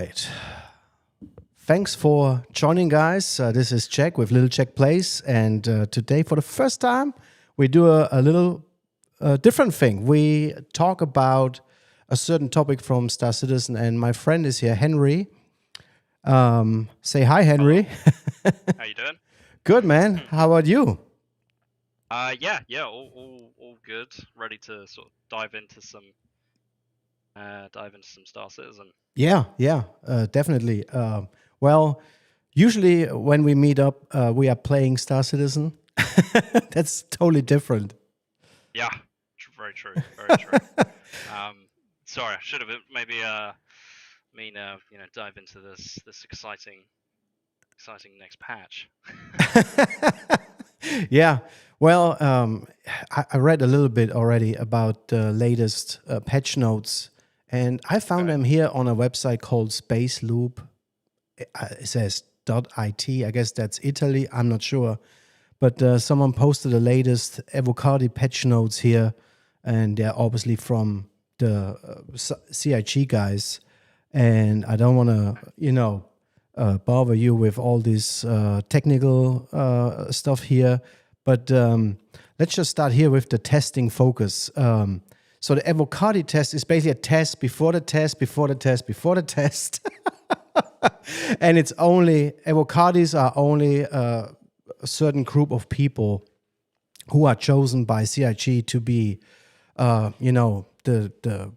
right. Thanks for joining, guys. This is Jack with Little Jack Plays, and today, for the first time, we do a little different thing. We talk about a certain topic from Star Citizen, and my friend is here, Henry. Say hi, Henry. How you doing? Good, man. How about you? Yeah, all good. Ready to sort of dive into some Star Citizen. Yeah, definitely. Well, usually when we meet up, we are playing Star Citizen. That's totally different. Yeah, very true, very true. Sorry, I should have maybe dive into this exciting next patch. Yeah. Well, I read a little bit already about the latest patch notes, and I found them here on a website called Space Loop. It says .it. I guess that's Italy. I'm not sure. But someone posted the latest Evocati patch notes here, and they're obviously from the CIG guys. And I don't want to, bother you with all this technical stuff here. But let's just start here with the testing focus. So the Evocati test is basically a test before the test, before the test, before the test. And it's only, Evocatis are only a certain group of people who are chosen by CIG to be, the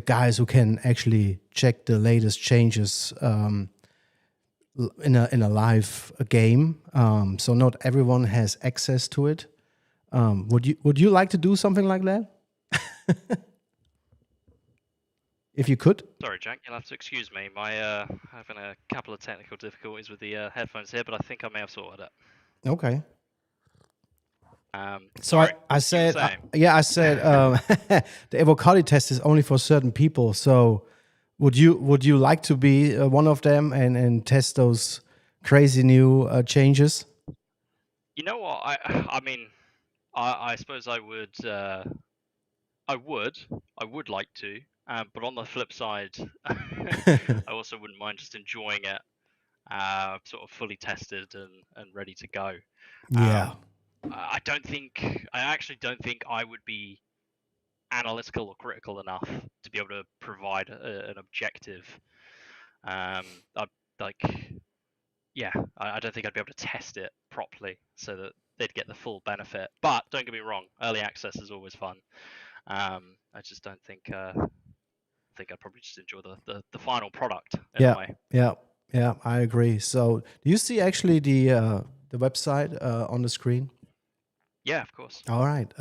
guys who can actually check the latest changes in a live game. So not everyone has access to it. Would you like to do something like that? If you could. Sorry, Jack, you'll have to excuse me. My having a couple of technical difficulties with the headphones here, but I think I may have sorted it. Okay. Sorry, I said, the Evocati test is only for certain people. So would you like to be one of them and test those crazy new changes? You know what? I suppose I would. I would like to, but on the flip side, I also wouldn't mind just enjoying it, sort of fully tested and ready to go. Yeah. I actually don't think I would be analytical or critical enough to be able to provide an objective. I don't think I'd be able to test it properly so that they'd get the full benefit. But don't get me wrong, early access is always fun. I just don't think I'd probably just enjoy the final product in a way. Yeah, I agree. So do you see actually the website on the screen? Yeah, of course. All right.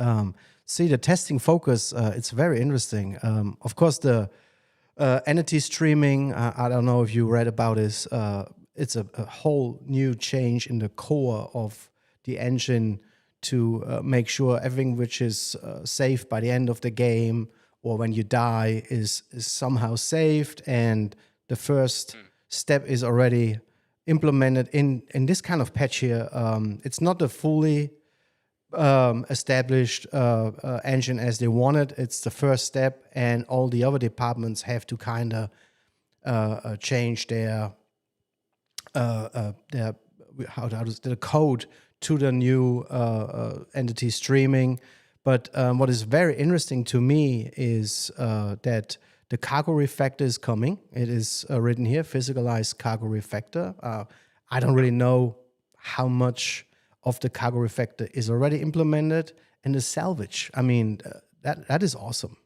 See the testing focus. It's very interesting. Of course, the entity streaming. I don't know if you read about this. It's a whole new change in the core of the engine to make sure everything which is saved by the end of the game or when you die is somehow saved, and the first step is already implemented in this kind of patch here. It's not a fully established engine as they wanted. It's the first step, and all the other departments have to kind of change their the code to the new entity streaming. But what is very interesting to me is that the cargo refactor is coming. It is written here, physicalized cargo refactor. I don't really know how much of the cargo refactor is already implemented, and the salvage. I mean, that is awesome.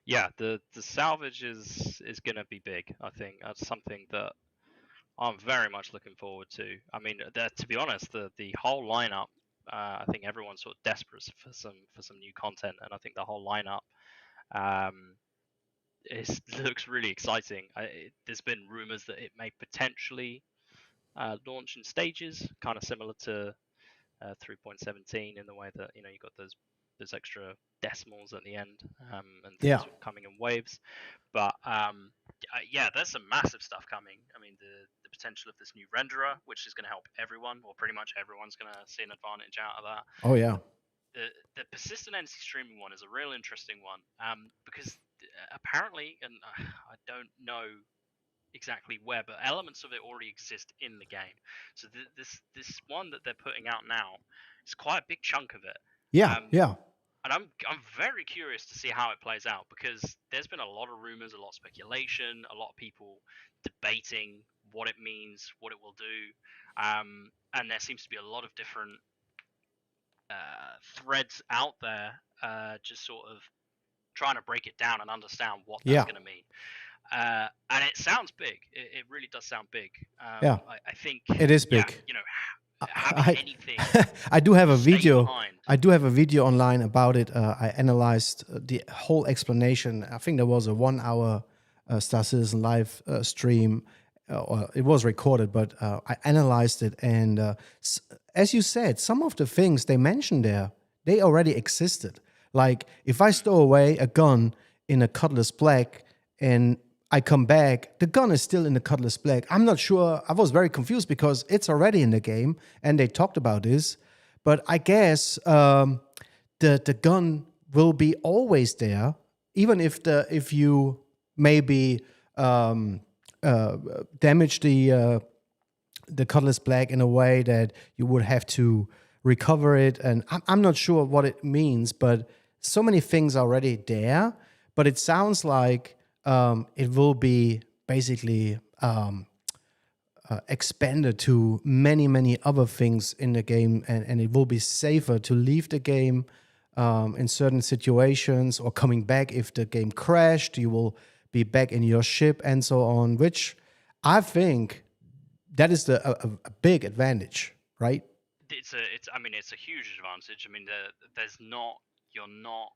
Yeah, the salvage is going to be big. I think that's something that I'm very much looking forward to. I mean, to be honest, the whole lineup. I think everyone's sort of desperate for some new content, and I think the whole lineup looks really exciting. There's been rumors that it may potentially launch in stages, kind of similar to 3.17 in the way that you got those extra decimals at the end, and things are coming in waves. But yeah, there's some massive stuff coming. I mean, the potential of this new renderer, which is going to help everyone, or pretty much everyone's going to see an advantage out of that. Oh yeah. The persistent entity streaming one is a real interesting one, because apparently, and I don't know exactly where, but elements of it already exist in the game. So this one that they're putting out now is quite a big chunk of it. Yeah, Um, yeah, and I'm very curious to see how it plays out, because there's been a lot of rumors, a lot of speculation, a lot of people debating what it means, what it will do, and there seems to be a lot of different threads out there, just sort of trying to break it down and understand what that's yeah, going to mean. And it sounds big. It really does sound big. yeah. I think, It is yeah, big. having I anything I do have a stay video. behind. I do have a video online about it. I analyzed the whole explanation. I think there was a 1 hour Star Citizen live stream, or it was recorded, but I analyzed it. And as you said, some of the things they mentioned there, they already existed. Like if I stow away a gun in a Cutlass Black and I come back, the gun is still in the Cutlass Black. I'm not sure. I was very confused because it's already in the game and they talked about this. But I guess the gun will be always there, even if you maybe damage the Cutlass Black in a way that you would have to recover it. And I'm not sure what it means, but so many things are already there. But it sounds like it will be basically expanded to many other things in the game, and it will be safer to leave the game in certain situations, or coming back if the game crashed. You will be back in your ship and so on, which I think that is a big advantage, right? I mean, it's a huge advantage. I mean, you're not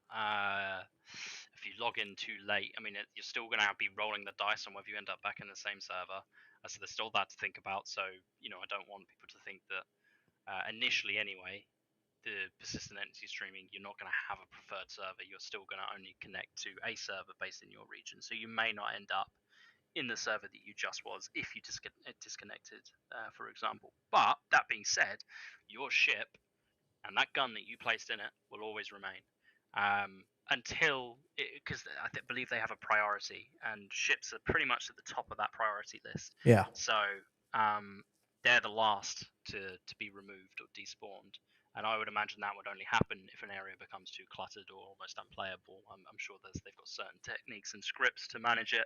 if you log in too late, I mean, you're still going to be rolling the dice on whether you end up back in the same server. So there's still that to think about. So, I don't want people to think that initially anyway, the persistent entity streaming, you're not going to have a preferred server. You're still going to only connect to a server based in your region. So you may not end up in the server that you just was if you disconnected, for example. But that being said, your ship and that gun that you placed in it will always remain, until, because believe they have a priority, and ships are pretty much at the top of that priority list. Yeah. So they're the last to be removed or despawned. And I would imagine that would only happen if an area becomes too cluttered or almost unplayable. I'm sure they've got certain techniques and scripts to manage it.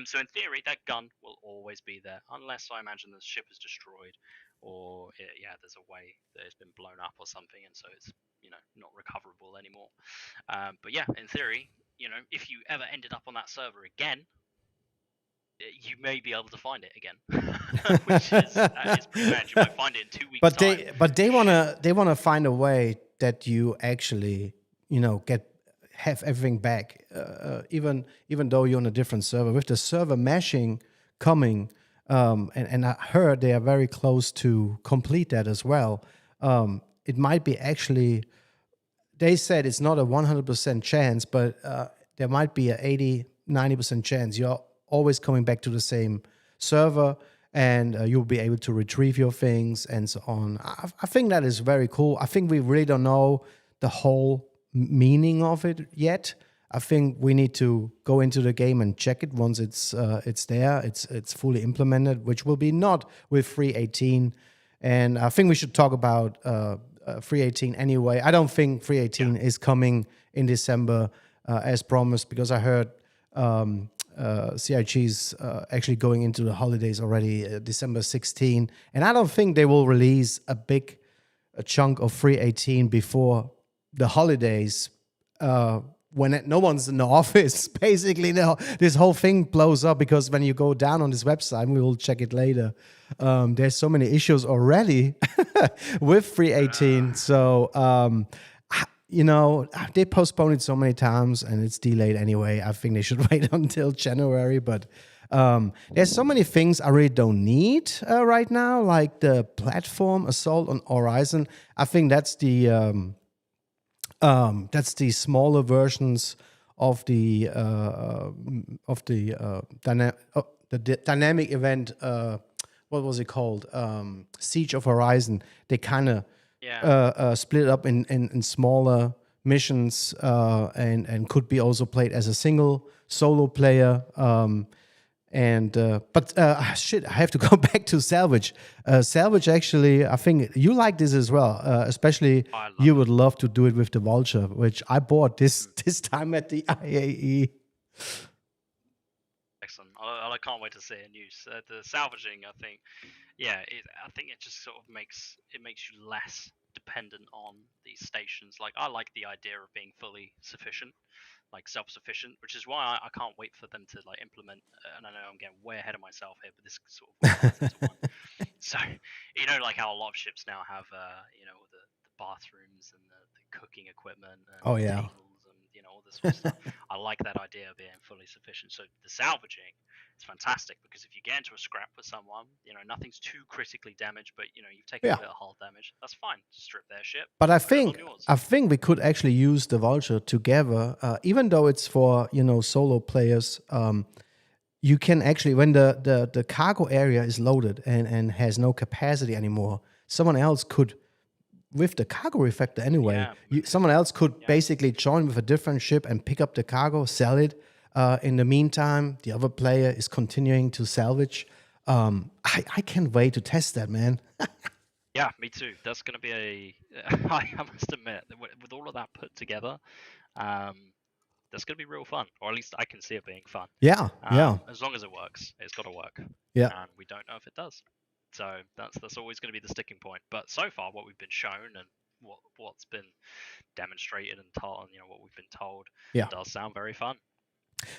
So in theory, that gun will always be there, unless I imagine the ship is destroyed, or there's a way that it's been blown up or something, and so it's not recoverable anymore. But yeah, in theory, if you ever ended up on that server again, you may be able to find it again, which is pretty bad. You might find it in 2 weeks' time. But they wanna find a way that you actually have everything back, even though you're on a different server, with the server meshing coming. And I heard they are very close to complete that as well. It might be actually. They said it's not a 100% chance, but there might be a 80-90% chance you're always coming back to the same server, and you'll be able to retrieve your things and so on. I think that is very cool. I think we really don't know the whole meaning of it yet. I think we need to go into the game and check it once it's there. It's fully implemented, which will be not with 3.18. And I think we should talk about 3.18 anyway. I don't think 3.18 is coming in December as promised, because I heard CIG's actually going into the holidays already, December 16. And I don't think they will release a chunk of 3.18 before the holidays, when no one's in the office. Basically, this whole thing blows up, because when you go down on this website, we will check it later, there's so many issues already with 3.18. So, they postponed it so many times and it's delayed anyway. I think they should wait until January. But there's so many things I really don't need right now, like the platform assault on Horizon. I think that's the smaller versions of the dynamic event. What was it called? Siege of Horizon. They kind of split up in smaller missions, and could be also played as a single solo player. Shit, I have to go back to Salvage. Salvage, actually, I think you like this as well. Especially, I love you it. would love to do it with the Vulture, which I bought this Mm. this time at the IAE. Excellent. I can't wait to see it in use. The salvaging, I think, yeah, I think it just sort of makes you less dependent on these stations. Like, I like the idea of being fully sufficient, like self-sufficient, which is why I can't wait for them to like implement. And I know I'm getting way ahead of myself here, but this sort of all ties into one. So, like how a lot of ships now have, the bathrooms and the cooking equipment and Oh yeah. tables and all this sort of stuff. I like that idea of being fully sufficient. So the salvaging is fantastic because if you get into a scrap with someone, nothing's too critically damaged, but you've taken Yeah. a bit of hull damage. That's fine. Strip their ship. But I Put it on think yours. we could actually use the Vulture together, even though it's for solo players. You can actually, when the cargo area is loaded and has no capacity anymore, someone else could, with the cargo refactor anyway, Yeah, someone else could yeah. basically join with a different ship and pick up the cargo, sell it. In the meantime, the other player is continuing to salvage. I can't wait to test that, man. Yeah, me too. That's going to be I must admit, that with all of that put together, that's going to be real fun, or at least I can see it being fun. Yeah, yeah, As long as it works, it's got to work, yeah. and we don't know if it does. So that's always going to be the sticking point. But so far, what we've been shown and what's been demonstrated and told, and what we've been told, Yeah. does sound very fun.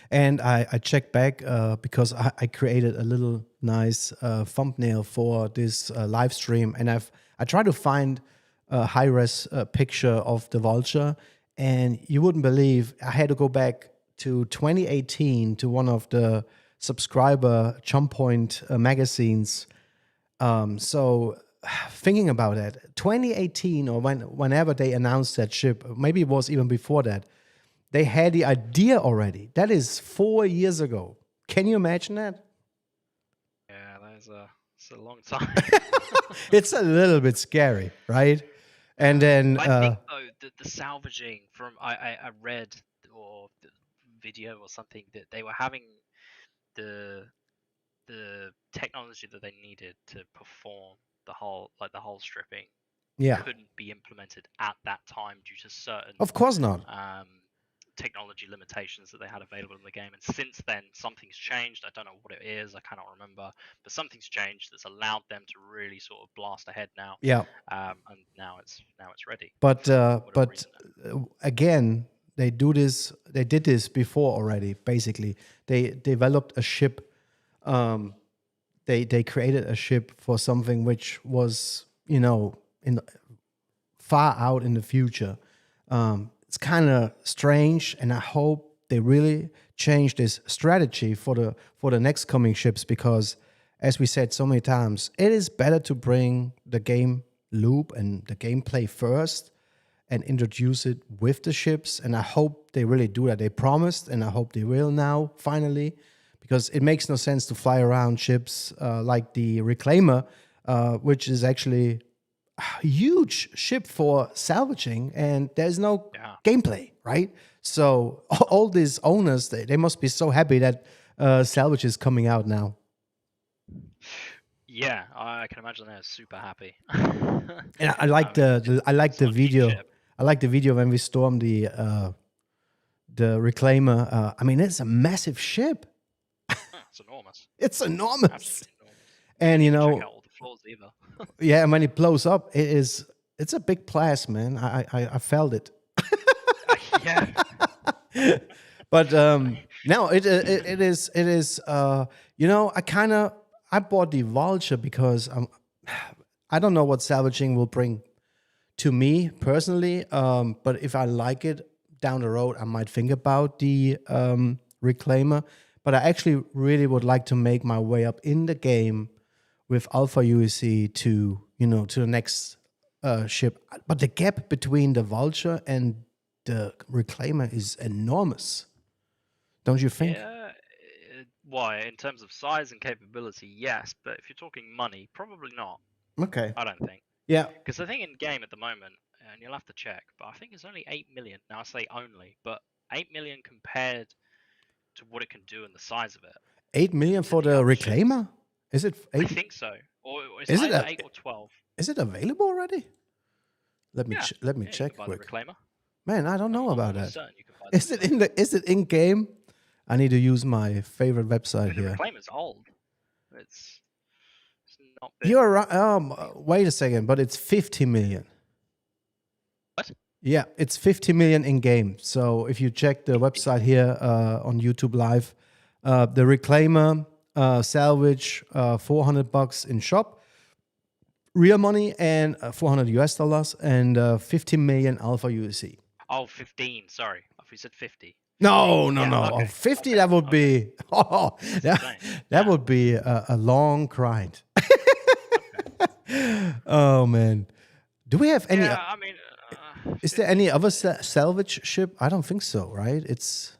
And I checked back because I created a little nice thumbnail for this live stream, and I tried to find a high res picture of the Vulture, and you wouldn't believe I had to go back to 2018 to one of the subscriber Jump Point magazines. So thinking about it, 2018 or whenever they announced that ship, maybe it was even before that. They had the idea already. That is 4 years ago. Can you imagine that? Yeah, it's a long time. It's a little bit scary, right? And then, I think though the salvaging from I read or the video or something that they were having the technology that they needed to perform the whole stripping yeah, couldn't be implemented at that time due to certain of course not. technology limitations that they had available in the game. And since then, something's changed. I don't know what it is. I cannot remember. But something's changed that's allowed them to really sort of blast ahead now. Yeah, And now it's ready. but for whatever reason. again, they do this. They did this before already. Basically, they developed a ship. They created a ship for something which was in far out in the future. It's kind of strange, and I hope they really change this strategy for the next coming ships, because, as we said so many times, it is better to bring the game loop and the gameplay first and introduce it with the ships. And I hope they really do that. They promised, and I hope they will now finally, because it makes no sense to fly around ships like the Reclaimer, which is actually huge ship for salvaging, and there's no gameplay, right? So all these owners, they must be so happy that salvage is coming out now. Yeah, I can imagine they're super happy. And I like the video. Ship. I like the video when we storm the Reclaimer. I mean, it's a massive ship. It's enormous. It's enormous. Absolutely enormous. And Check out all the flaws either. yeah, and when it blows up, it's a big blast, man. I felt it. Yeah. But no, it is. I bought the Vulture because I don't know what salvaging will bring to me personally. But if I like it down the road, I might think about the Reclaimer. But I actually really would like to make my way up in the game with Alpha UEC to the next ship. But the gap between the Vulture and the Reclaimer is enormous. Don't you think? Yeah. Why? In terms of size and capability, yes. But if you're talking money, probably not. Okay. I don't think. Yeah. Because I think in game at the moment, and you'll have to check, but I think it's only 8 million. Now I say only, but 8 million compared to what it can do and the size of it 8 million to for the the other ships. Reclaimer? Is it I 8? think so, or it's Is it either 8 or 12. is it available already? Let me Yeah, let me yeah, you check can buy the quick. Reclaimer. Man, I don't know I'm about almost that. certain you can buy the Is it Reclaimer. is it in game? I need to use my favorite website The here. Reclaimer's old. It's not been. You're right. Wait a second, but it's 50 million. What? Yeah, it's 50 million in game. So if you check the website here on YouTube Live, the Reclaimer salvage $400 in shop, real money, and $400 US, and 50 million Alpha USC. Oh, 15. Sorry, I thought you said 50. No, 15. no, Yeah, no. okay. 50, Okay, that would okay. be, oh, That's that, insane. that Yeah. would be a long grind. Okay. Oh, man. Do we have any, Yeah, I mean, is there 50 any other million. salvage ship? I don't think so, right? It's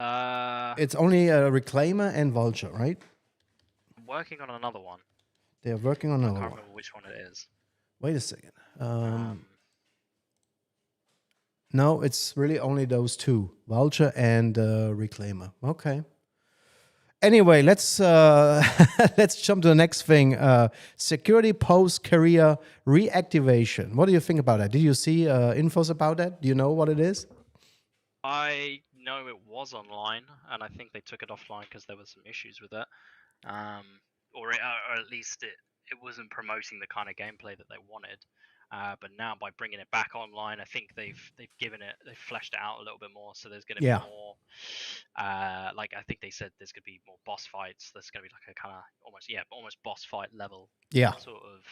I'm only a Reclaimer and Vulture, right? working on another one. They're working on I another can't one. remember which one it is. Wait a second. Um, No, it's really only those two, Vulture and Reclaimer. Okay. Anyway, let's let's jump to the next thing. Security post Kareah reactivation. What do you think about that? Did you see infos about that? Do you know what it is? I know it was online, and I think they took it offline because there were some issues with it, or at least it wasn't promoting the kind of gameplay that they wanted. But now by bringing it back online, I think they've fleshed it out a little bit more. So there's going to be Yeah. more, like I think they said there's going to be more boss fights. There's going to be like a kind of almost boss fight level Yeah. sort of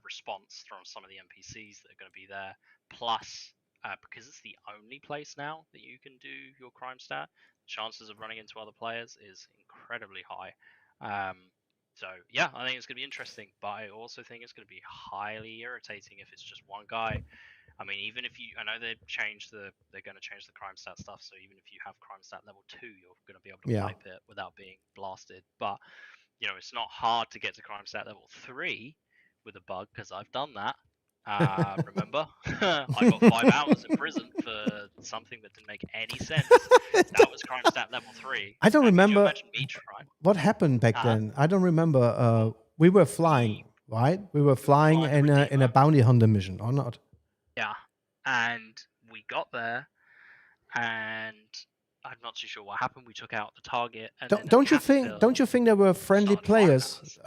response from some of the NPCs that are going to be there. Plus, because it's the only place now that you can do your crime stat, chances of running into other players is incredibly high. So yeah, I think it's going to be interesting, but I also think it's going to be highly irritating if it's just one guy. I mean, even if I know they're going to change the crime stat stuff, so even if you have crime stat level 2, you're going to be able to Yeah. pipe it without being blasted. But it's not hard to get to crime stat level 3 with a bug, because I've done that. Remember, I got 5 hours in prison for something that didn't make any sense. That was crime stat level 3. I don't Could you remember imagine me trying? what happened back then. I don't remember. We were flying, right? We were flying flying the in a Redeemer. bounty hunter mission, or not? Yeah, and we got there, and I'm not too sure what happened. We took out the target, and then Don't you think there were friendly started firing at players? us.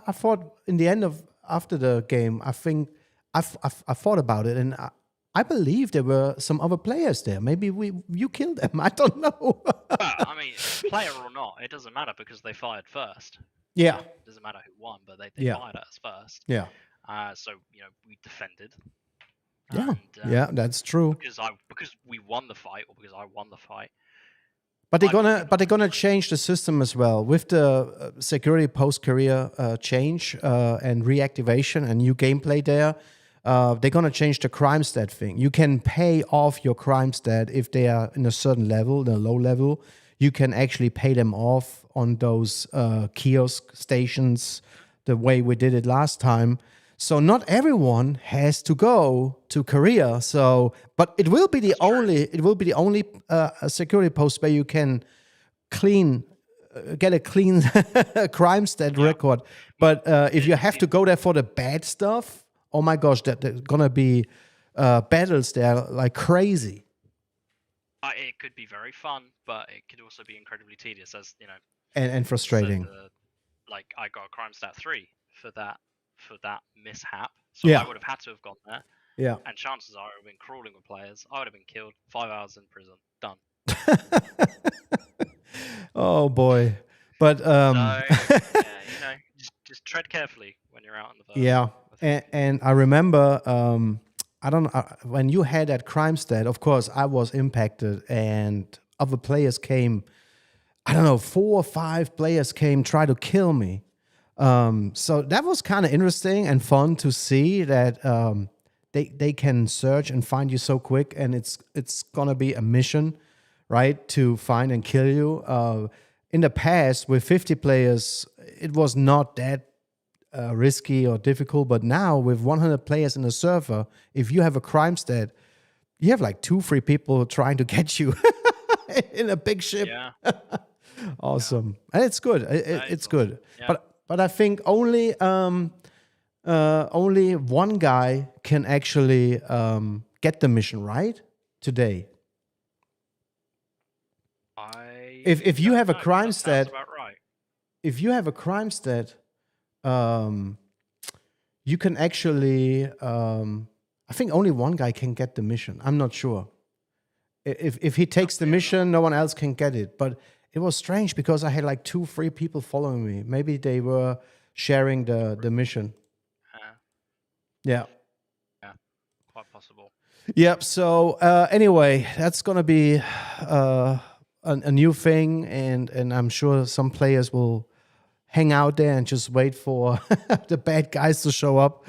I thought in the end of after the game, I think I thought about it, and I believe there were some other players there. Maybe you killed them. I don't know. Well, I mean, player or not, it doesn't matter because they fired first. Yeah. It doesn't matter who won, but they Yeah. fired at us first. Yeah. So we defended. Yeah. And, Yeah, that's true. because we won the fight, or because I won the fight. But they're gonna change the system as well with the security post Kareah change and reactivation and new gameplay there. They're gonna change the crime stat thing. You can pay off your crime stat if they are in a certain level, the low level. You can actually pay them off on those kiosk stations, the way we did it last time. So not everyone has to go to Kareah. So, but it will be the only security post where you can get a clean crime stat record. But if you have to go there for the bad stuff, oh my gosh, there's gonna be battles there like crazy. It could be very fun, but it could also be incredibly tedious, as And frustrating. Like I got a crime stat 3 for that mishap, so Yeah. I would have had to have gone there. Yeah. And chances are I would have been crawling with players. I would have been killed. 5 hours in prison. Done. Oh boy. But just tread carefully when you're out on the verge. yeah. And I remember when you had that crime stat, of course I was impacted and other players came. I don't know, 4 or 5 players came try to kill me. So that was kind of interesting and fun to see that they can search and find you so quick, and it's gonna be a mission, right, to find and kill you. In the past, with 50 players, it was not that risky or difficult. But now with 100 players in a server, if you have a crime stat, you have like 2-3 people trying to get you in a big ship. Yeah, Awesome, and it's good. that is It's awesome. good. Yeah. But I think only one guy can actually get the mission right today. If you don't have a know, but crime that sounds stat, about right. if you have a crime stat, you can actually. I think only one guy can get the mission. I'm not sure. If he takes the mission, no one else can get it. But it was strange because I had like 2-3 people following me. Maybe they were sharing the mission. Uh, Yeah. yeah, quite possible. Yep. So anyway, that's gonna be a new thing, and I'm sure some players will hang out there and just wait for the bad guys to show up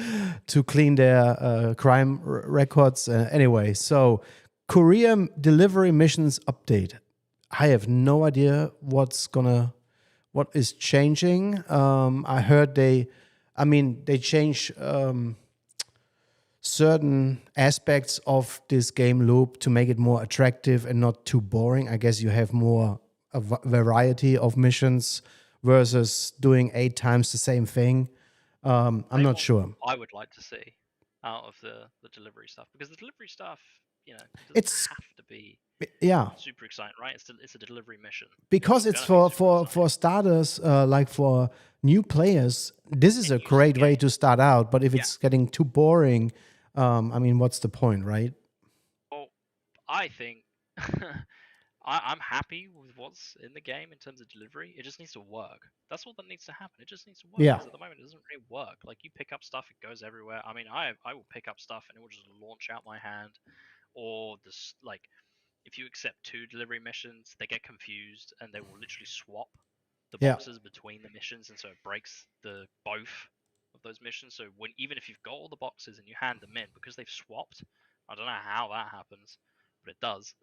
to clean their crime records. Anyway, so Korea delivery missions update. I have no idea what is changing. I heard they change certain aspects of this game loop to make it more attractive and not too boring. I guess you have more variety of missions versus doing 8 times the same thing. I'm not sure. I would like to see out of the delivery stuff, because the delivery stuff, doesn't It's have to be yeah, super exciting, right? It's a delivery mission. because it's for starters, like for new players. This is a great way to start out. But if it's getting too boring, what's the point, right? Well, I think I'm happy with what's in the game in terms of delivery. It just needs to work. That's all that needs to happen. It just needs to work. Yeah. Because at the moment, it doesn't really work. Like, you pick up stuff, it goes everywhere. I mean, I will pick up stuff and it will just launch out my hand. Or this, like, if you accept 2 delivery missions, they get confused and they will literally swap the boxes between the missions, and so it breaks both of those missions. So even if you've got all the boxes and you hand them in, because they've swapped, I don't know how that happens, but it does.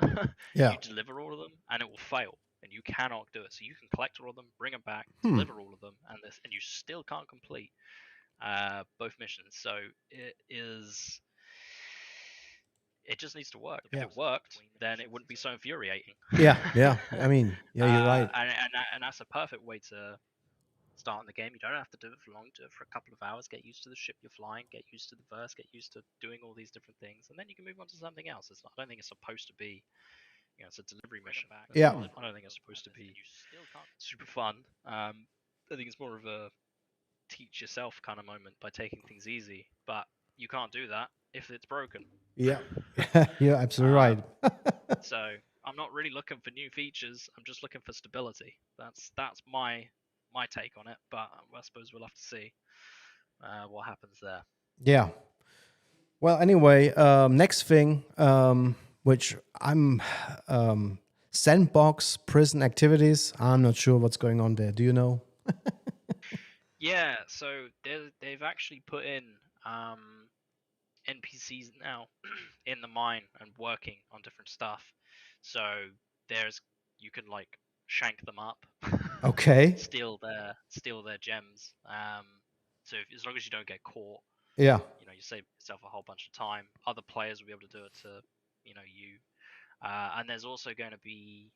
Yeah. You deliver all of them and it will fail, and you cannot do it. So you can collect all of them, bring them back, deliver all of them, and you still can't complete both missions. So it just needs to work. If it worked, then it wouldn't be so infuriating. Yeah. You're right. And that's a perfect way to start in the game. You don't have to do it for long. Do it for a couple of hours. Get used to the ship you're flying. Get used to the verse. Get used to doing all these different things, and then you can move on to something else. I don't think it's supposed to be, it's a delivery mission. Yeah. I don't think it's supposed to be super fun. I think it's more of a teach yourself kind of moment by taking things easy. But you can't do that if it's broken. Yeah. You're absolutely right. So I'm not really looking for new features. I'm just looking for stability. That's my take on it. But I suppose we'll have to see what happens there. Yeah. Well, anyway, next thing, which I'm sandbox prison activities. I'm not sure what's going on there. Do you know? Yeah. So they've actually put in NPCs now in the mine and working on different stuff. So you can like shank them up. Okay. steal their gems. So as long as you don't get caught, Yeah. you save yourself a whole bunch of time. Other players will be able to do it to you. And there's also going to be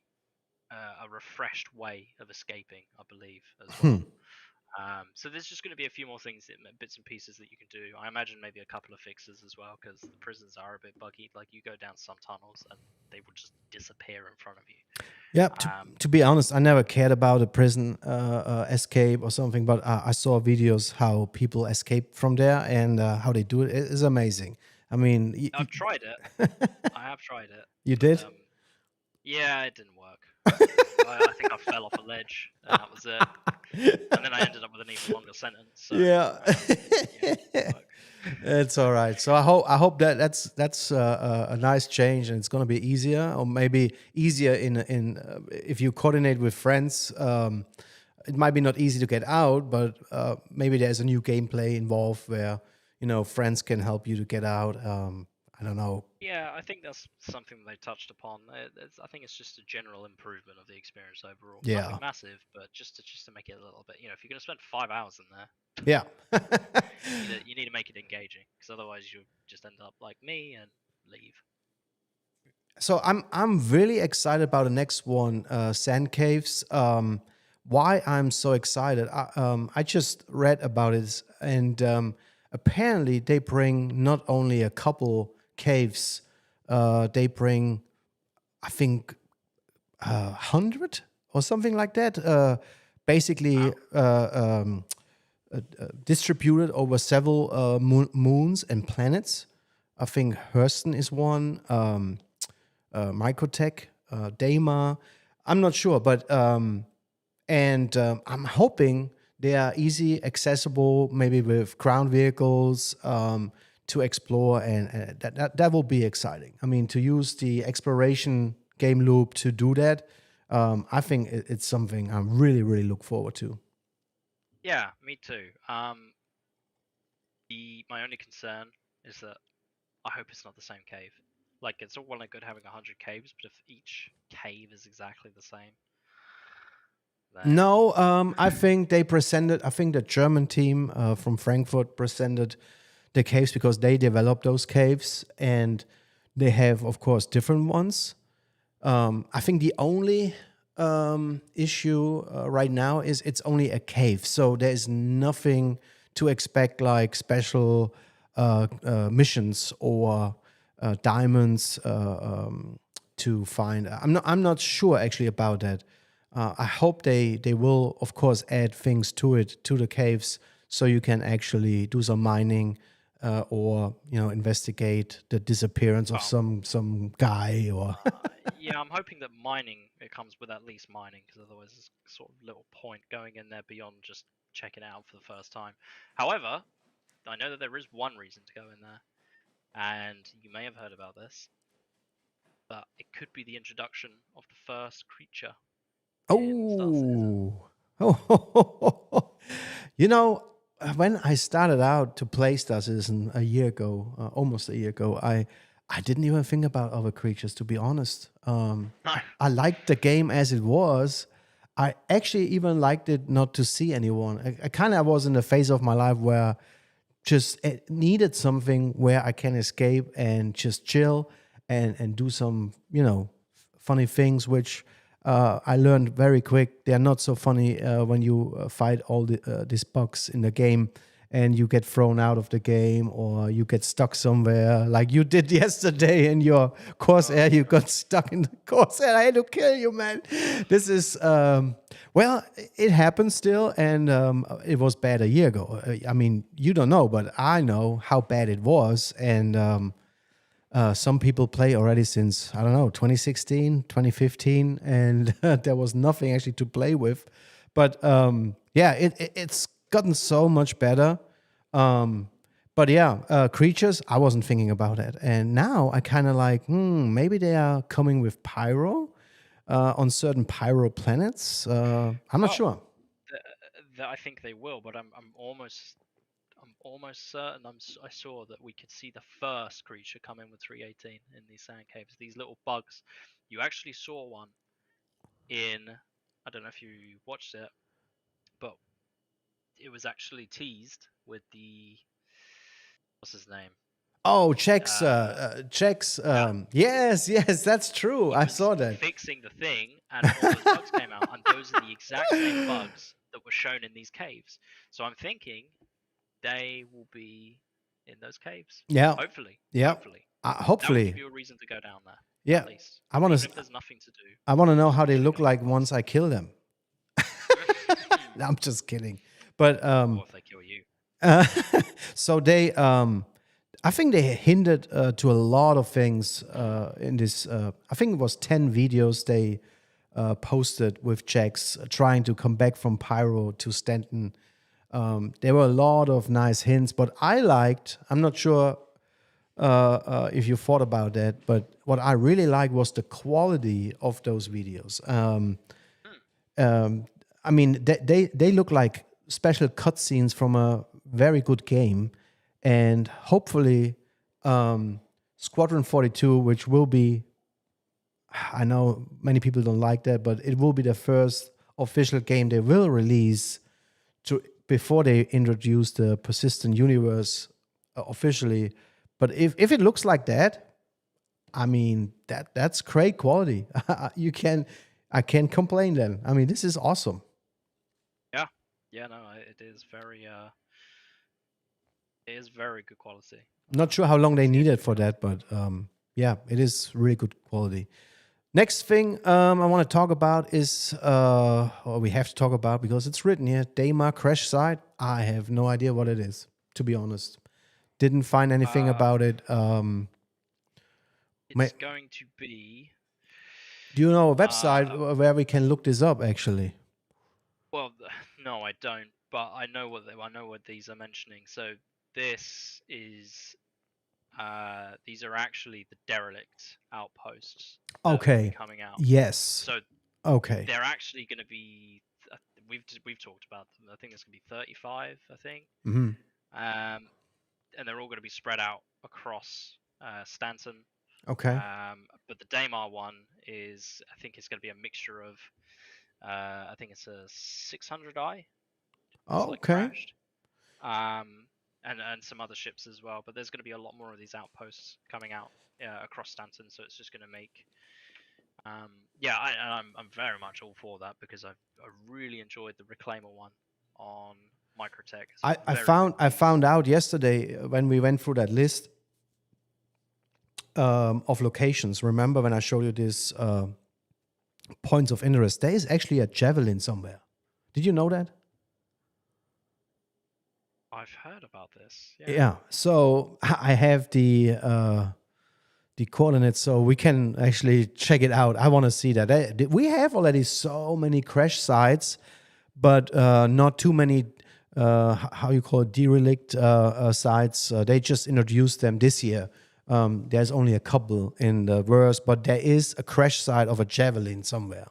a refreshed way of escaping, I believe, as well. So there's just going to be a few more things, bits and pieces that you can do. I imagine maybe a couple of fixes as well, because the prisons are a bit buggy. Like, you go down some tunnels and they will just disappear in front of you. Yeah, to be honest, I never cared about a prison escape or something, but I saw videos how people escape from there and how they do it. It is amazing. I mean, I've tried it. I have tried it. You did? Yeah, it didn't work. I think I fell off a ledge, and that was it. And then I ended up with an even longer sentence. So, yeah. It's all right. So I hope that's a nice change, and it's going to be easier, or maybe easier in if you coordinate with friends. It might be not easy to get out, but maybe there's a new gameplay involved where friends can help you to get out. I don't know. Yeah, I think that's something that they touched upon. I think it's just a general improvement of the experience overall. Nothing Yeah. massive, but just to make it a little bit. If you're gonna spend 5 hours in there, Yeah. you need to make it engaging, because otherwise you just end up like me and leave. So I'm really excited about the next one, Sand Caves. Why I'm so excited? I just read about it, and apparently they bring not only a couple caves, they bring, I think, 100 or something like that. Basically, Wow. distributed over several moons and planets. I think Hurston is one. Microtech, Dama. I'm not sure, but I'm hoping they are easy, accessible, maybe with ground vehicles to explore, and that will be exciting. I mean, to use the exploration game loop to do that, I think it's something I really, really look forward to. Yeah, me too. My only concern is that I hope it's not the same cave. Like, it's all well and good having 100 caves, but if each cave is exactly the same, then No, I think they presented. I think the German team from Frankfurt presented the caves because they developed those caves, and they have, of course, different ones. I think the only issue right now is it's only a cave, so there's nothing to expect like special missions or diamonds to find. I'm not sure actually about that. I hope they will, of course, add things to the caves, so you can actually do some mining or investigate the disappearance of well, some guy or. yeah, I'm hoping that mining, it comes with at least mining, because otherwise there's sort of little point going in there beyond just checking it out for the first time. However, I know that there is one reason to go in there, and you may have heard about this, but it could be the introduction of the first creature in Star Citizen. Oh, oh, when I started out to play Star Citizen a year ago, almost a year ago, I didn't even think about other creatures. To be honest, I liked the game as it was. I actually even liked it not to see anyone. I kind of was in a phase of my life where just needed something where I can escape and just chill and do some funny things, which I learned very quick. They are not so funny when you fight all these bugs in the game and you get thrown out of the game or you get stuck somewhere like you did yesterday in your Corsair. You got stuck in the Corsair. I had to kill you, man. This is, well, it happens still, and it was bad a year ago. I mean, you don't know, but I know how bad it was. And some people play already since, I don't know, 2016, 2015, and there was nothing actually to play with. But yeah, it's gotten so much better. But yeah, creatures, I wasn't thinking about it. And now I kind of like, maybe they are coming with pyro on certain pyro planets. I'm not Well, sure. I think they will, but I'm almost certain I saw that we could see the first creature come in with 318 in these sand caves. These little bugs. You actually saw one in. I don't know if you watched it, but it was actually teased with the. What's his name? Oh, checks, Uh, checks. yeah, Yes, that's true. he I was saw that. fixing the thing, and all those bugs came out, and those are the exact same bugs that were shown in these caves. So I'm thinking they will be in those caves. Yeah, Hopefully, yeah. hopefully. That will give Hopefully, you a reason to go down there, at yeah. least. I want Even to. if there's nothing to do, I want to know just how they check look out these like bugs. once I kill them. No, I'm just kidding. But Or if they kill you. uh, so they, I think they hinted to a lot of things in this. I think it was 10 videos they posted with Jax trying to come back from Pyro to Stanton. There were a lot of nice hints, but I liked. I'm not sure if you thought about that, but what I really liked was the quality of those videos. Hmm. I mean, they look like special cutscenes from a very good game, and hopefully, Squadron 42, which will be, I know many people don't like that, but it will be the first official game they will release to before they introduce the persistent universe officially. But if it looks like that, I mean that's great quality. I can't complain then. I mean, this is awesome. Yeah, yeah, no, it is very good quality. Not sure how long they It's good needed to for be honest. that, but yeah, it is really good quality. Next thing I want to talk about is, or we have to talk about because it's written here, Daymar Crash Site. I have no idea what it is, to be honest. Didn't find anything Uh, about it. it's going to be Do you know a website uh, where we can look this up? Actually, well, no, I don't, but I know what these are mentioning. So this is these are actually the derelict outposts that will be okay, coming out. yes, So okay, they're actually going to be. We've talked about them. I think it's going to be 35. I think, hmm um, and they're all going to be spread out across Stanton. okay, But the Daymar one is, I think it's going to be a mixture of. I think it's a 600i. It's like okay. crashed. And some other ships as well. But there's going to be a lot more of these outposts coming out across Stanton, so it's just going to make. Yeah, I'm very much all for that because I really enjoyed the Reclaimer one on Microtech. It's very good I piece. found out yesterday when we went through that list of locations. Remember when I showed you this points of interest? There is actually a javelin somewhere. Did you know that? I've heard about this. Yeah. Yeah. So I have the coordinates, so we can actually check it out. I want to see that. We have already so many crash sites, but not too many. How you call it, derelict sites? They just introduced them this year. There's only a couple in the verse, but there is a crash site of a javelin somewhere.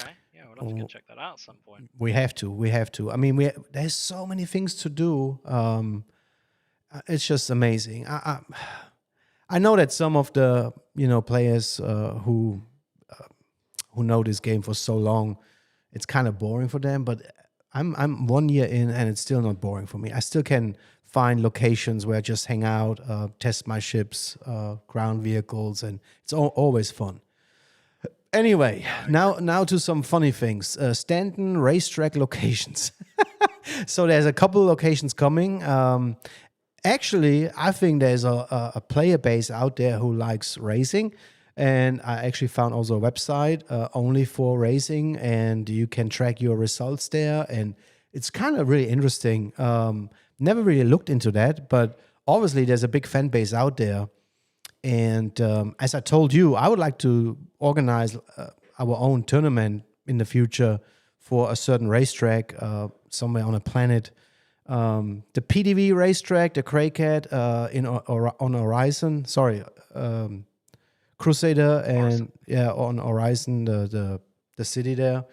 Okay. Yeah, we'll have to go check that out at some point. We have to. We have to. I mean, there's so many things to do. It's just amazing. I know that some of the players who know this game for so long, it's kind of boring for them. But I'm 1 year in, and it's still not boring for me. I still can find locations where I just hang out, test my ships, ground vehicles, and it's always fun. Anyway, now to some funny things. Stanton racetrack locations. So there's a couple locations coming. Actually, I think there's a player base out there who likes racing. And I actually found also a website only for racing, and you can track your results there. And it's kind of really interesting. Never really looked into that, but obviously there's a big fan base out there. And as I told you, I would like to organize our own tournament in the future for a certain racetrack somewhere on a planet. The PDV racetrack, the Craycat on Horizon. Sorry, Crusader, Horizon. and yeah, on Horizon, the city there.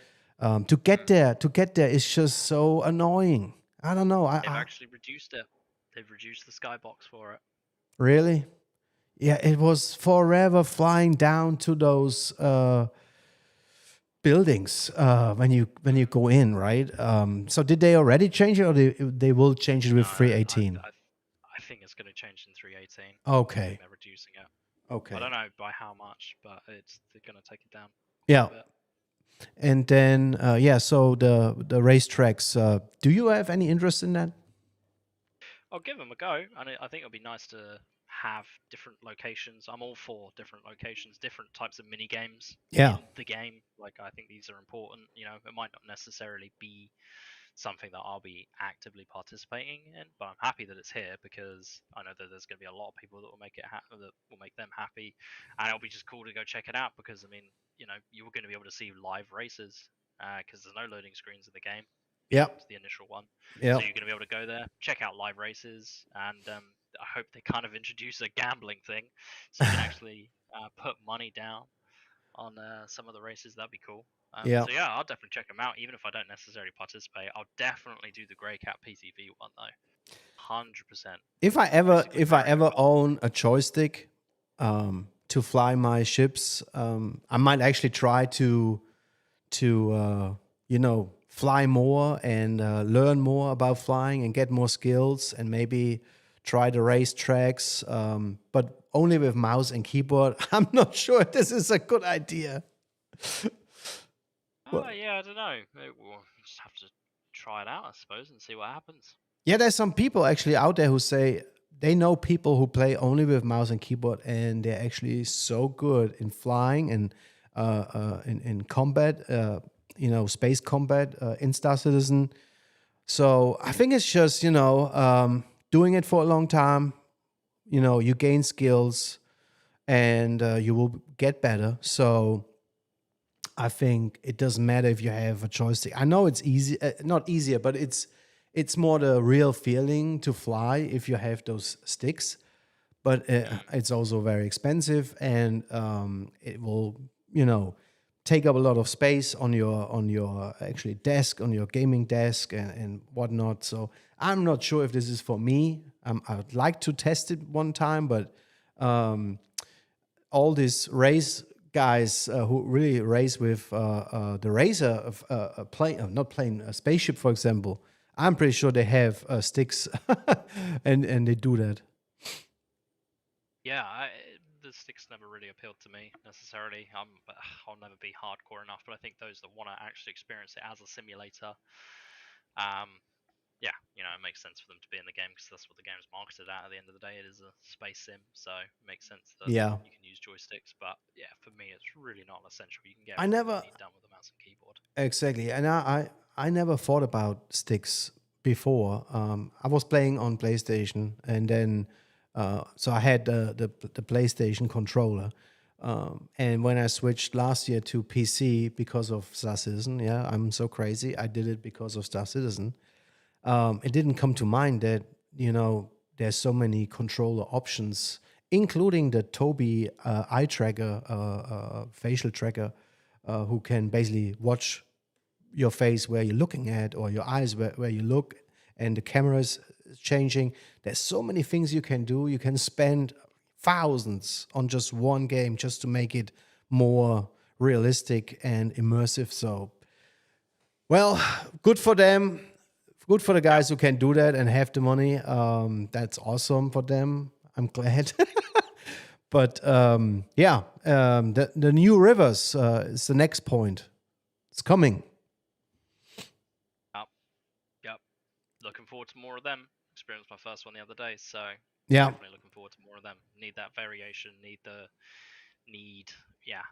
To get there is just so annoying. I don't know. They've actually reduced it. They've reduced the skybox for it. Really. Yeah, it was forever flying down to those buildings when you go in, right? So did they already change it, or they will change it No, with 318? I think it's going to change in 318. I think Okay, they're reducing it. I okay, don't know by how much, but they're going to take it down quite a yeah. bit. And then yeah, so the racetracks. Do you have any interest in that? I'll give them a go, and I think it'll be nice to have different locations. I'm all for different locations, different types of mini games Yeah, in the game. Like I think these are important. You know, it might not necessarily be something that I'll be actively participating in, but I'm happy that it's here because I know that there's going to be a lot of people that will make that will make them happy, and it'll be just cool to go check it out because I mean, you know, you're going to be able to see live races because there's no loading screens in the game yeah, beyond the initial one. yeah. So you're going to be able to go there, check out live races, and I hope they kind of introduce a gambling thing, so you can actually put money down on some of the races. That'd be cool. Yeah. So yeah, I'll definitely check them out, even if I don't necessarily participate. I'll definitely do the Grey Cat PTV one though. 100%. If I ever Joystick was if I very ever important. own a joystick to fly my ships, I might actually try to fly more and learn more about flying and get more skills and maybe try the race tracks, but only with mouse and keyboard. I'm not sure if this is a good idea. Oh Well, yeah, I don't know. We'll just have to try it out, I suppose, and see what happens. yeah, there's some people actually out there who say they know people who play only with mouse and keyboard, and they're actually so good in flying and in combat, space combat in Star Citizen. So I think it's just doing it for a long time. You gain skills and you will get better. So I think it doesn't matter if you have a joystick. I know it's easy, not easier, but it's more the real feeling to fly if you have those sticks. But it's also very expensive, and it will, take up a lot of space on your actually desk, on your gaming desk, and whatnot. So I'm not sure if this is for me. I'd like to test it one time, but all these race guys who really race with the racer of a plane, not plane, a spaceship, for example. I'm pretty sure they have sticks, and they do that. Yeah, the sticks never really appealed to me necessarily. I'll never be hardcore enough, but I think those that want to actually experience it as a simulator, um, yeah, it makes sense for them to be in the game because that's what the game's marketed at. At the end of the day, it is a space sim, so it makes sense that Yeah, you can use joysticks. But yeah, for me, it's really not essential. You can get I everything you never need done with a mouse and keyboard. exactly, and I never thought about sticks before. I was playing on PlayStation, and then so I had the PlayStation controller. And when I switched last year to PC because of Star Citizen, yeah, I'm so crazy. I did it because of Star Citizen. It didn't come to mind that there's so many controller options, including the Toby eye tracker, facial tracker, who can basically watch your face where you're looking at, or your eyes where you look, and the camera is changing. There's so many things you can do. You can spend thousands on just one game just to make it more realistic and immersive. So, well, good for them. Good for the Yep. guys who can do that and have the money. That's awesome for them. I'm glad. But yeah, the new rivers is the next point. It's coming. Yep. Yep. Looking forward to more of them. Experienced my first one the other day, so Yeah, definitely looking forward to more of them. Need that variation. Need yeah.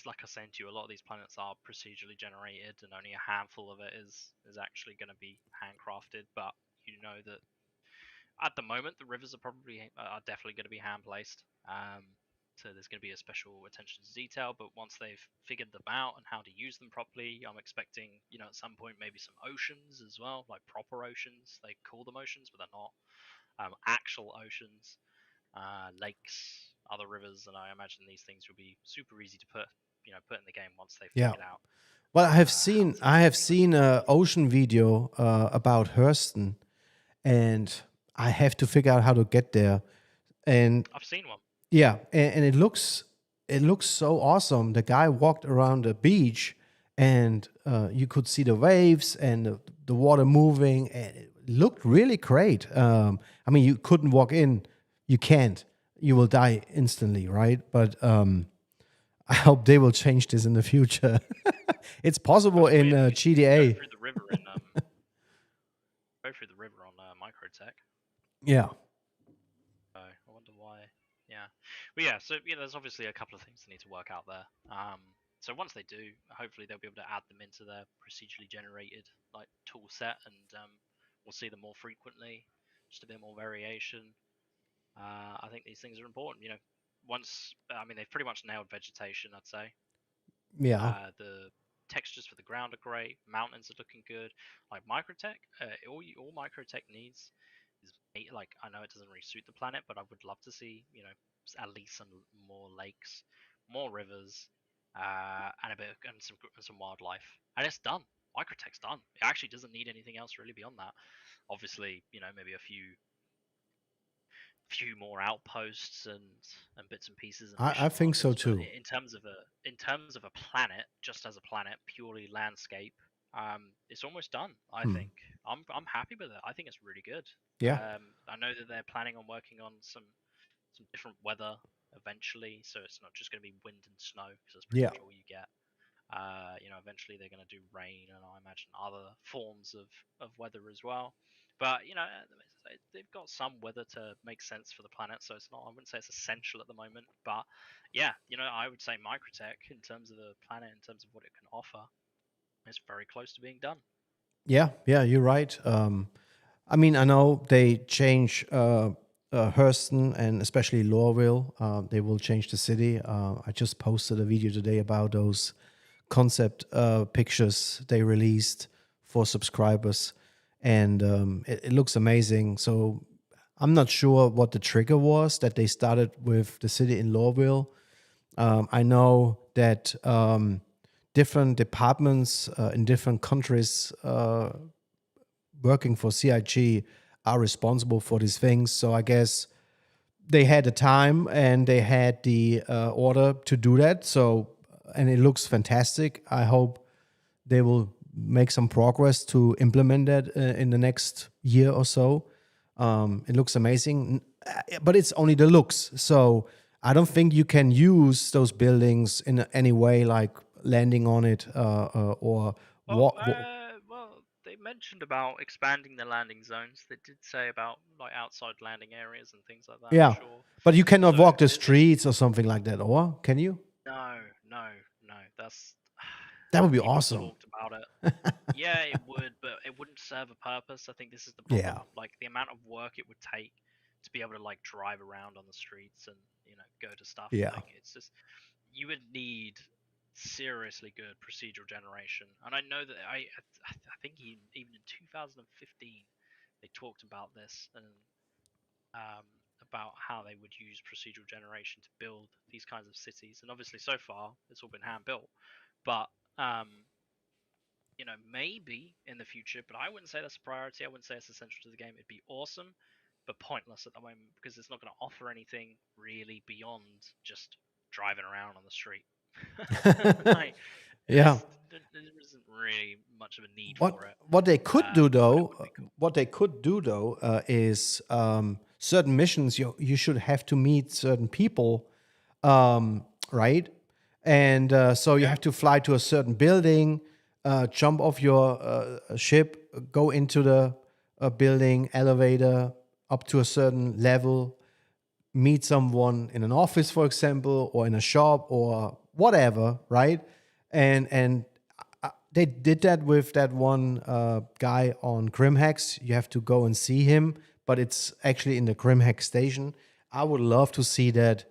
Like I was saying to you, a lot of these planets are procedurally generated, and only a handful of it is actually going to be handcrafted. But that at the moment the rivers are definitely going to be hand placed. So there's going to be a special attention to detail. But once they've figured them out and how to use them properly, I'm expecting at some point maybe some oceans as well, like proper oceans. They call them oceans, but they're not actual oceans, lakes, other rivers, and I imagine these things will be super easy to put in the game once they've yeah. figured out Well, how to I use have them seen correctly. a ocean video about Hurston, and I have to figure out how to get there. And I've seen one. yeah, and it looks so awesome. The guy walked around the beach, and you could see the waves and the water moving, and it looked really great. I mean, you couldn't walk in. You can't. You will die instantly, right? But I hope they will change this in the future. It's possible That's in weird because you can GDA. go through the river on Microtech. Yeah, I wonder why. Yeah, but yeah. So there's obviously a couple of things they need to work out there. So once they do, hopefully they'll be able to add them into their procedurally generated like tool set, and we'll see them more frequently. Just a bit more variation. I think these things are important. They've pretty much nailed vegetation. I'd say yeah, the textures for the ground are great. Mountains are looking good. Like Microtech, all Microtech needs is like I know it doesn't really suit the planet, but I would love to see at least some more lakes, more rivers, and some wildlife, and it's done. Microtech's done. It actually doesn't need anything else really beyond that. Obviously, maybe a few more outposts and bits and pieces and I mission think so markers, but too. in terms of a planet, just as a planet, purely landscape, it's almost done. I Hmm. think I'm happy with it. I think it's really good. Yeah. I know that they're planning on working on some different weather eventually, so it's not just going to be wind and snow because that's pretty Yeah. much all you get. Eventually they're going to do rain and I imagine other forms of weather as well. But they've got some weather to make sense for the planet, so it's not. I wouldn't say it's essential at the moment, but yeah, I would say Microtech in terms of the planet, in terms of what it can offer, is very close to being done. Yeah. Yeah. You're right. I mean, I know they change Hurston and especially Lorville. They will change the city. I just posted a video today about those concept pictures they released for subscribers, and it looks amazing. So I'm not sure what the trigger was that they started with the city in Lorville. I know that different departments in different countries working for CIG are responsible for these things. So I guess they had the time and they had the order to do that. So, and it looks fantastic. I hope they will make some progress to implement that in the next year or so. It looks amazing, but it's only the looks. So I don't think you can use those buildings in any way, like landing on it or Well, what. well, they mentioned about expanding the landing zones. They did say about like outside landing areas and things like that. I'm Yeah, sure. but you cannot So walk the there's streets or something like that, or can you? no, no, no. That's That would be people have awesome. talked about it. Yeah, it would, but it wouldn't serve a purpose. I think this is the problem. Yeah, Like the amount of work it would take to be able to like drive around on the streets and go to stuff. yeah. Like it's just you would need seriously good procedural generation. And I know that I think even in 2015 they talked about this and um, about how they would use procedural generation to build these kinds of cities. And obviously, so far it's all been hand built, but maybe in the future, but I wouldn't say that's a priority. I wouldn't say it's essential to the game. It'd be awesome, but pointless at the moment because it's not going to offer anything really beyond just driving around on the street. Like, Yeah. there isn't really much of a need What for it, what they could do but it though, would be cool. is certain missions you should have to meet certain people, right? And so you Yeah, have to fly to a certain building, jump off your ship, go into the building elevator up to a certain level, meet someone in an office, for example, or in a shop or whatever, right? And they did that with that one guy on Grimhex. You have to go and see him, but it's actually in the Grimhex station. I would love to see that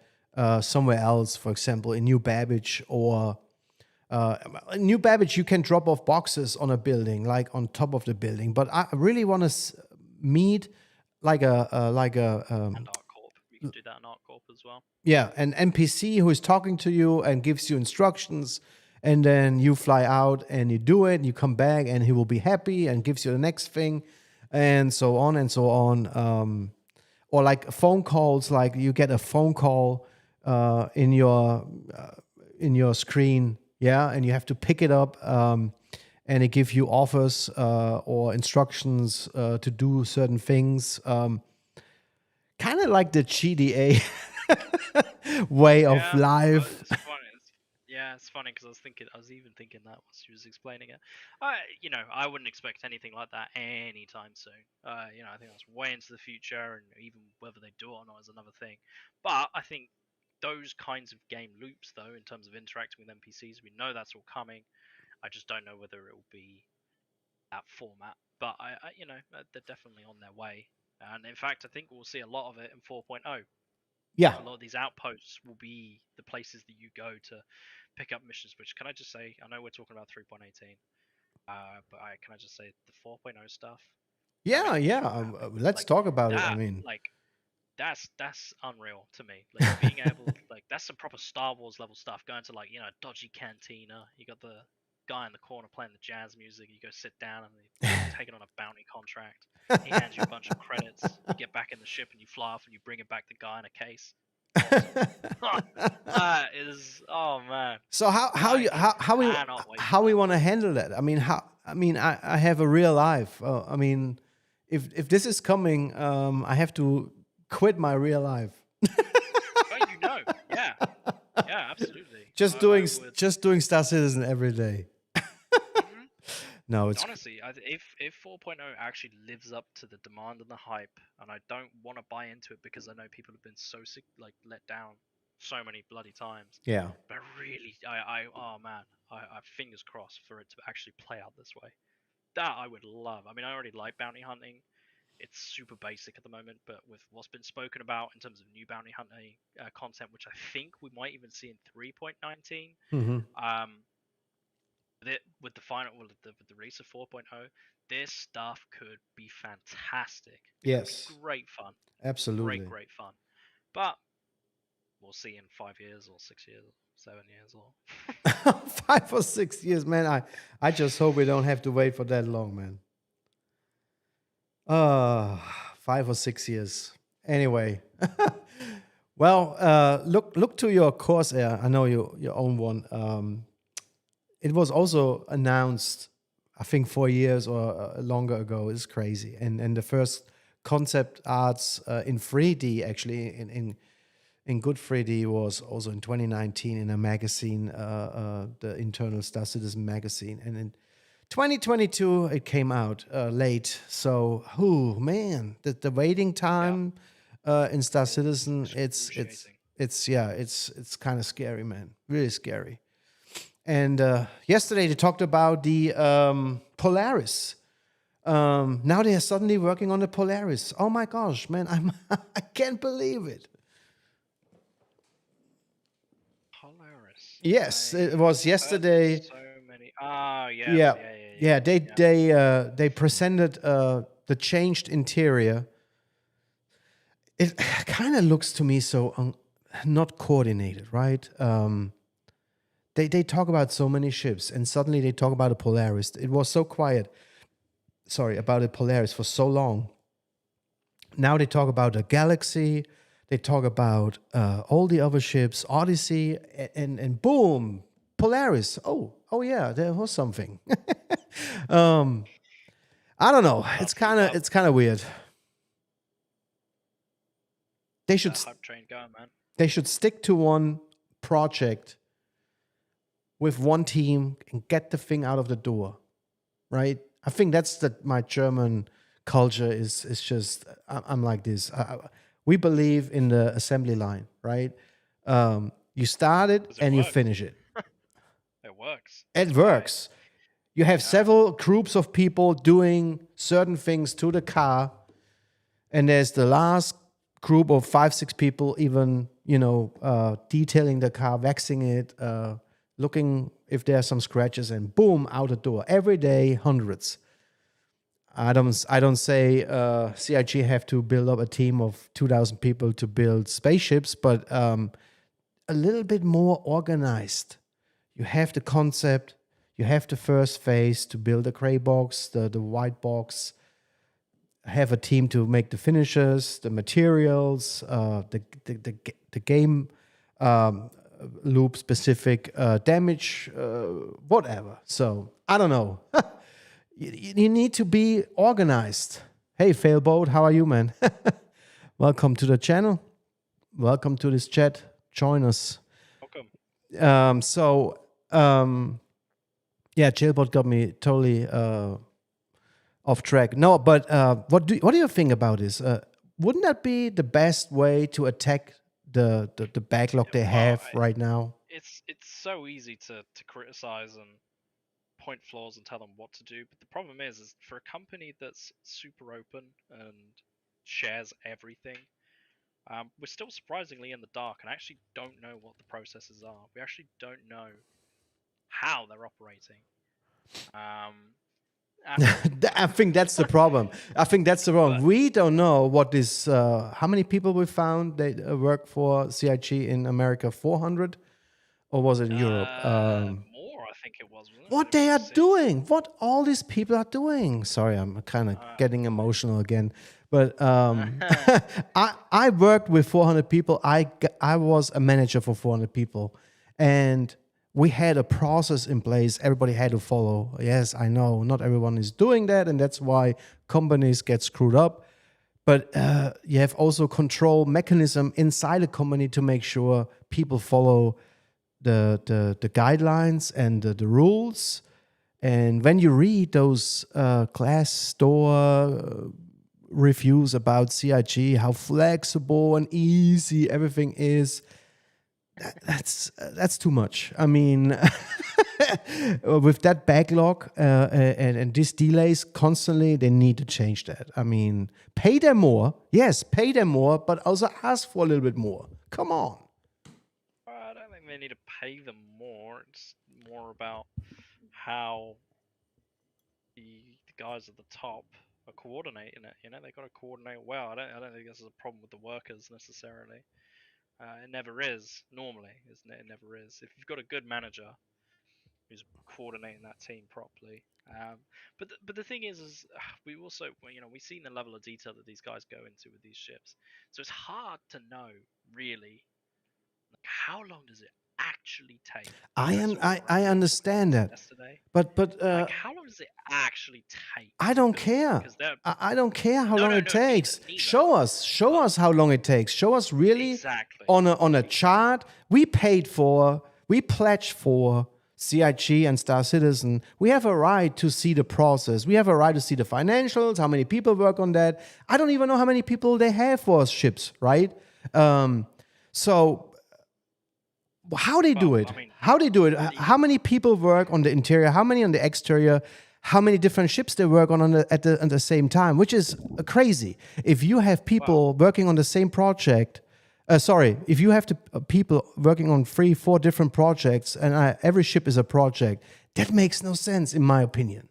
somewhere else, for example, in New Babbage or New Babbage. You can drop off boxes on a building, like on top of the building. But I really want to meet like a and Art Corp. You can do that in Art Corp as well. yeah, an NPC who is talking to you and gives you instructions, and then you fly out and you do it, and you come back, and he will be happy and gives you the next thing, and so on and so on. Or like phone calls, like you get a phone call in your screen, yeah, and you have to pick it up, and it gives you offers or instructions to do certain things. Kind of like the GDA way of Yeah, life. it's funny. It's funny because I was even thinking that while she was explaining it. I wouldn't expect anything like that anytime soon. I think that's way into the future, and even whether they do it or not is another thing. But I think those kinds of game loops, though, in terms of interacting with NPCs, we know that's all coming. I just don't know whether it will be that format. But they're definitely on their way. And in fact, I think we'll see a lot of it in 4.0. Yeah. A lot of these outposts will be the places that you go to pick up missions. Which can I just say, I know we're talking about 3.18, but can I just say the 4.0 stuff that Yeah, makes me yeah. so happy. Let's Like talk about it. I that, mean, like that's unreal to me. Like being able, like that's some proper Star Wars level stuff. Going to like dodgy cantina. You got the guy in the corner playing the jazz music. You go sit down and you're taking on a bounty contract. He hands you a bunch of credits. You get back in the ship and you fly off and you bring it back the guy in a case. Awesome. That is, oh man. So how we want to handle that? I mean, I have a real life. I mean, if this is coming, I have to quit my real life. Oh, yeah, absolutely. Just doing Star Citizen every day. Mhm. No, it's Honestly, if 4.0 actually lives up to the demand and the hype, and I don't want to buy into it because I know people have been so sick, like let down so many bloody times. yeah. But really, oh man, I fingers crossed for it to actually play out this way. That I would love. I mean, I already like bounty hunting. It's super basic at the moment, but with what's been spoken about in terms of new bounty hunting content, which I think we might even see in 3.19, Mm-hmm. with the final, with the release of 4.0, this stuff could be fantastic. Yes. Great fun. Absolutely. Great fun. But we'll see in 5 years or 6 years or 7 years or 5 or 6 years, man. I just hope we don't have to wait for that long, man. 5 or 6 years. Anyway, well, look to your Corsair. I know you own one. It was also announced, I think, 4 years or longer ago. It's crazy, and the first concept arts in 3D, actually in good 3D, was also in 2019 in a magazine, the Internal Star Citizen magazine, and in 2022 it came out late. So, man, the waiting time in Star Citizen, it's kind of scary, man, really scary. And yesterday they talked about the Polaris. Now they are suddenly working on the Polaris. Oh my gosh, man, I can't believe it. Polaris. Yes, it was yesterday. So many. Yeah. They presented the changed interior. It kind of looks to me so not coordinated, right? They talk about so many ships, and suddenly they talk about a Polaris. It was so quiet. Sorry, about a Polaris for so long. Now they talk about a Galaxy. They talk about all the other ships, Odyssey, and boom, Polaris. Oh yeah, there was something. I don't know. It's kind of weird. They should hype train going, man. They should stick to one project with one team and get the thing out of the door, right? I think that's my German culture is just, I'm like this. We believe in the assembly line, right? You start it and you finish it. It works. It works. You have several groups of people doing certain things to the car, and there's the last group of 5-6 people even, detailing the car, waxing it, looking if there are some scratches, and boom, out the door. Every day, hundreds. I don't say CIG have to build up a team of 2,000 people to build spaceships, but a little bit more organized. You have the concept, you have the first phase to build the gray box, the white box, have a team to make the finishes, the materials, the game loop specific damage, whatever. So I don't know. You need to be organized. Hey, Failboat, how are you, man? Welcome to the channel. Welcome to this chat. Join us. Welcome. Jailbot got me totally off track. No, but what do you think about this? Wouldn't that be the best way to attack the backlog they have right now? It's so easy to criticize and point flaws and tell them what to do, but the problem is for a company that's super open and shares everything, we're still surprisingly in the dark and actually don't know what the processes are. We actually don't know how they're operating. I think that's the problem. We don't know what this. How many people we found that work for CIG in America? 400, or was it in Europe? More, I think think it was, wasn't it? what Might have they been are 06. doing, what all these people are doing. Sorry, I'm kind of getting emotional again. But I worked with 400 people. I was a manager for 400 people. And we had a process in place everybody had to follow. Yes, I know not everyone is doing that. And that's why companies get screwed up. But you have also control mechanism inside a company to make sure people follow the guidelines and the rules. And when you read those Glassdoor reviews about CIG, how flexible and easy everything is, that's too much. I mean, with that backlog and these delays constantly, they need to change that. I mean, pay them more. Yes, pay them more, but also ask for a little bit more. Come on. I don't think they need to pay them more. It's more about how the guys at the top are coordinating it. You know, they got to coordinate well. I don't think this is a problem with the workers necessarily. It never is normally, isn't it? It never is. If you've got a good manager who's coordinating that team properly. But the thing is we also we've seen the level of detail that these guys go into with these ships, so it's hard to know really how long does it actually take. I understand that, Yesterday, but how long does it actually take? I don't care. I don't care how long it takes. Neither. Show us how long it takes. Show us really exactly on a chart. We pledged for CIG and Star Citizen. We have a right to see the process. We have a right to see the financials, how many people work on that. I don't even know how many people they have for ships, right? So how they do it? How they do it? How many people work on the interior? How many on the exterior? How many different ships they work on at the same time? Which is crazy. If you have people working on the same project, if you have people working on 3-4 different projects, and every ship is a project, that makes no sense, in my opinion.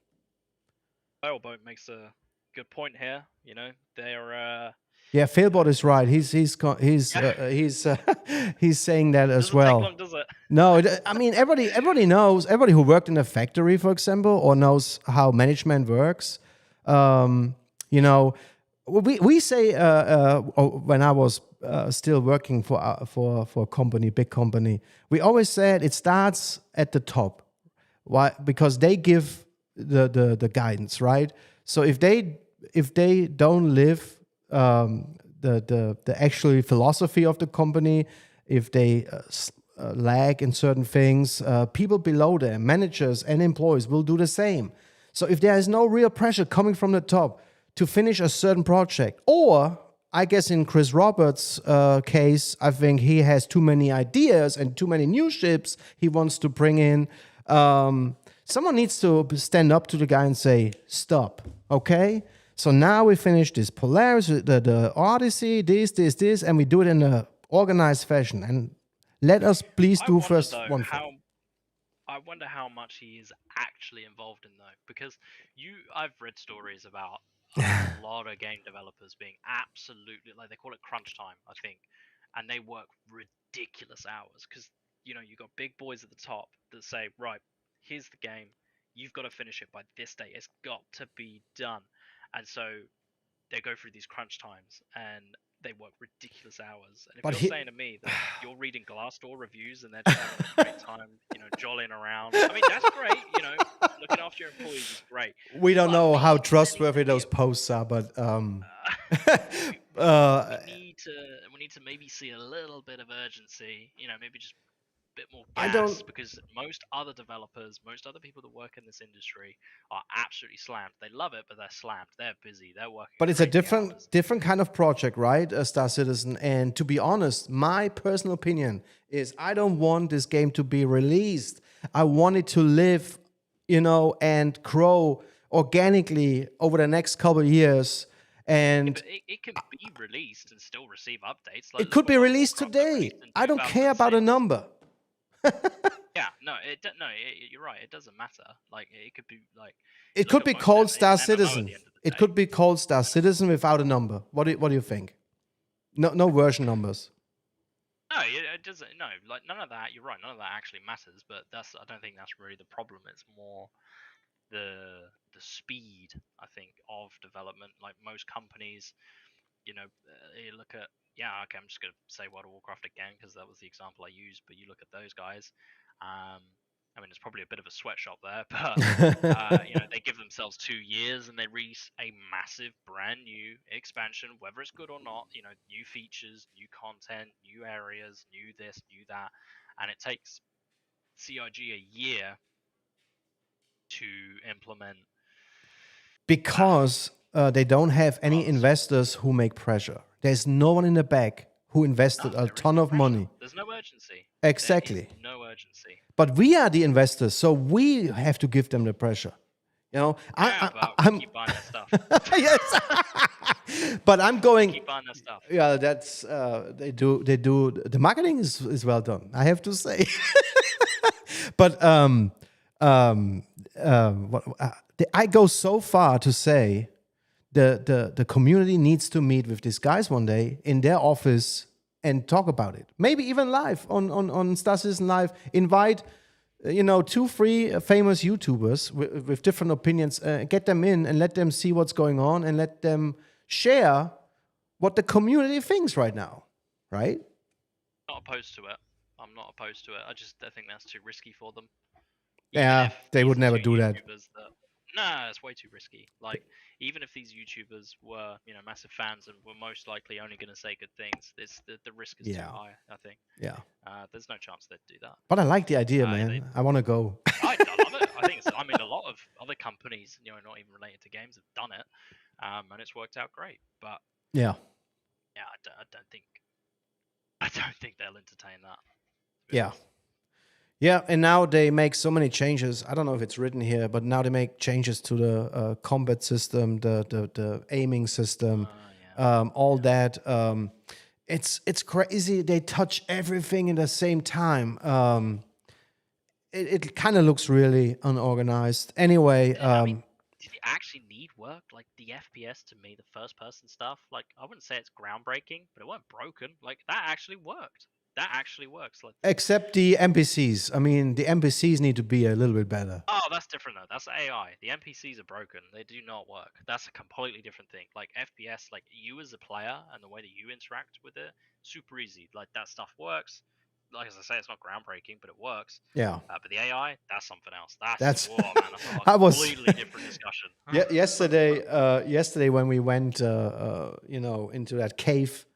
Sailboat makes a good point here. You know, they're. Yeah, Failbot is right. He's saying that as well. Take long, does it? No, I mean everybody knows. Everybody who worked in a factory, for example, or knows how management works. We say when I was still working for a company, big company, we always said it starts at the top. Why? Because they give the guidance, right? So if they don't live the actual philosophy of the company, if they lag in certain things, people below them, managers and employees, will do the same. So if there is no real pressure coming from the top to finish a certain project, or I guess in Chris Roberts' case, I think he has too many ideas and too many new ships he wants to bring in. Someone needs to stand up to the guy and say, stop, okay? So now we finish this Polaris, the Odyssey, this, and we do it in an organized fashion. And let us please do first one thing. I wonder how much he is actually involved in though, because I've read stories about a lot of game developers being absolutely, like, they call it crunch time, I think, and they work ridiculous hours because you got big boys at the top that say, right, here's the game, you've got to finish it by this day, it's got to be done. And so they go through these crunch times and they work ridiculous hours. And if you're saying to me that you're reading Glassdoor reviews and they're just having a great time, jollying around, I mean, that's great. Looking after your employees is great. We don't know how trustworthy those posts are, but we need to maybe see a little bit of urgency. Maybe just bit more gas, because most other developers, most other people that work in this industry are absolutely slammed. They love it, but they're slammed. They're busy. They're working. But it's a different kind of project, right, Star Citizen? And to be honest, my personal opinion is I don't want this game to be released. I want it to live, and grow organically over the next couple of years. And it can be released and still receive updates. It could be released today. I don't care about a number. Yeah, you're right. It doesn't matter. Like, it could be like. It could be called Star Citizen. It could be called Star Citizen without a number. What do you think? No version numbers. No, it doesn't. No, like none of that. You're right. None of that actually matters. But I don't think that's really the problem. It's more the speed. I think of development. Like most companies, you look at, yeah, okay, I'm just gonna say World of Warcraft again because that was the example I used. But you look at those guys. I mean, it's probably a bit of a sweatshop there, but they give themselves 2 years and they release a massive brand new expansion, whether it's good or not. New features, new content, new areas, new this, new that, and it takes CIG a year to implement. Because they don't have any Regardless. investors who make pressure. There's no one in the back who invested No, a there is ton no of pressure. money. There's no urgency. There is Exactly. no urgency. But we are the investors, so we have to give them the pressure. Yeah, but we I'm keep buying their stuff. yes, but I'm We going. keep buying their stuff. Yeah, that's they do. The marketing is well done, I have to say. But I go so far to say the community needs to meet with these guys one day in their office and talk about it. Maybe even live on Star Citizen Live. Invite 2-3 famous YouTubers with different opinions. Get them in and let them see what's going on and let them share what the community thinks right now. Right? Not opposed to it. I'm not opposed to it. I think that's too risky for them. Even Yeah, if they would these never two do that. YouTubers nah, it's way too risky. Like, even if these YouTubers were, massive fans and were most likely only going to say good things, the risk is too Yeah. high, I think. Yeah. There's no chance they'd do that. But I like the idea, man. I want to go. I love it. I mean, a lot of other companies, not even related to games, have done it, and it's worked out great. But Yeah. I don't think they'll entertain that. Yeah. Yeah, and now they make so many changes. I don't know if it's written here, but now they make changes to the combat system, the aiming system, all that. It's crazy. They touch everything in the same time. It kind of looks really unorganized. Anyway, I mean, did it actually need work? Like the FPS to me, the first person stuff, like I wouldn't say it's groundbreaking, but it weren't broken. Like that actually worked. That actually works. Like, except the NPCs. I mean, the NPCs need to be a little bit better. oh, that's different though. That's AI. The NPCs are broken. They do not work. That's a completely different thing. Like FPS, like you as a player and the way that you interact with it, super easy. Like that stuff works. Like as I say, it's not groundbreaking, but it works. Yeah. But the AI, that's something else. That's oh man, that's a I was completely different discussion. yesterday when we went into that cave,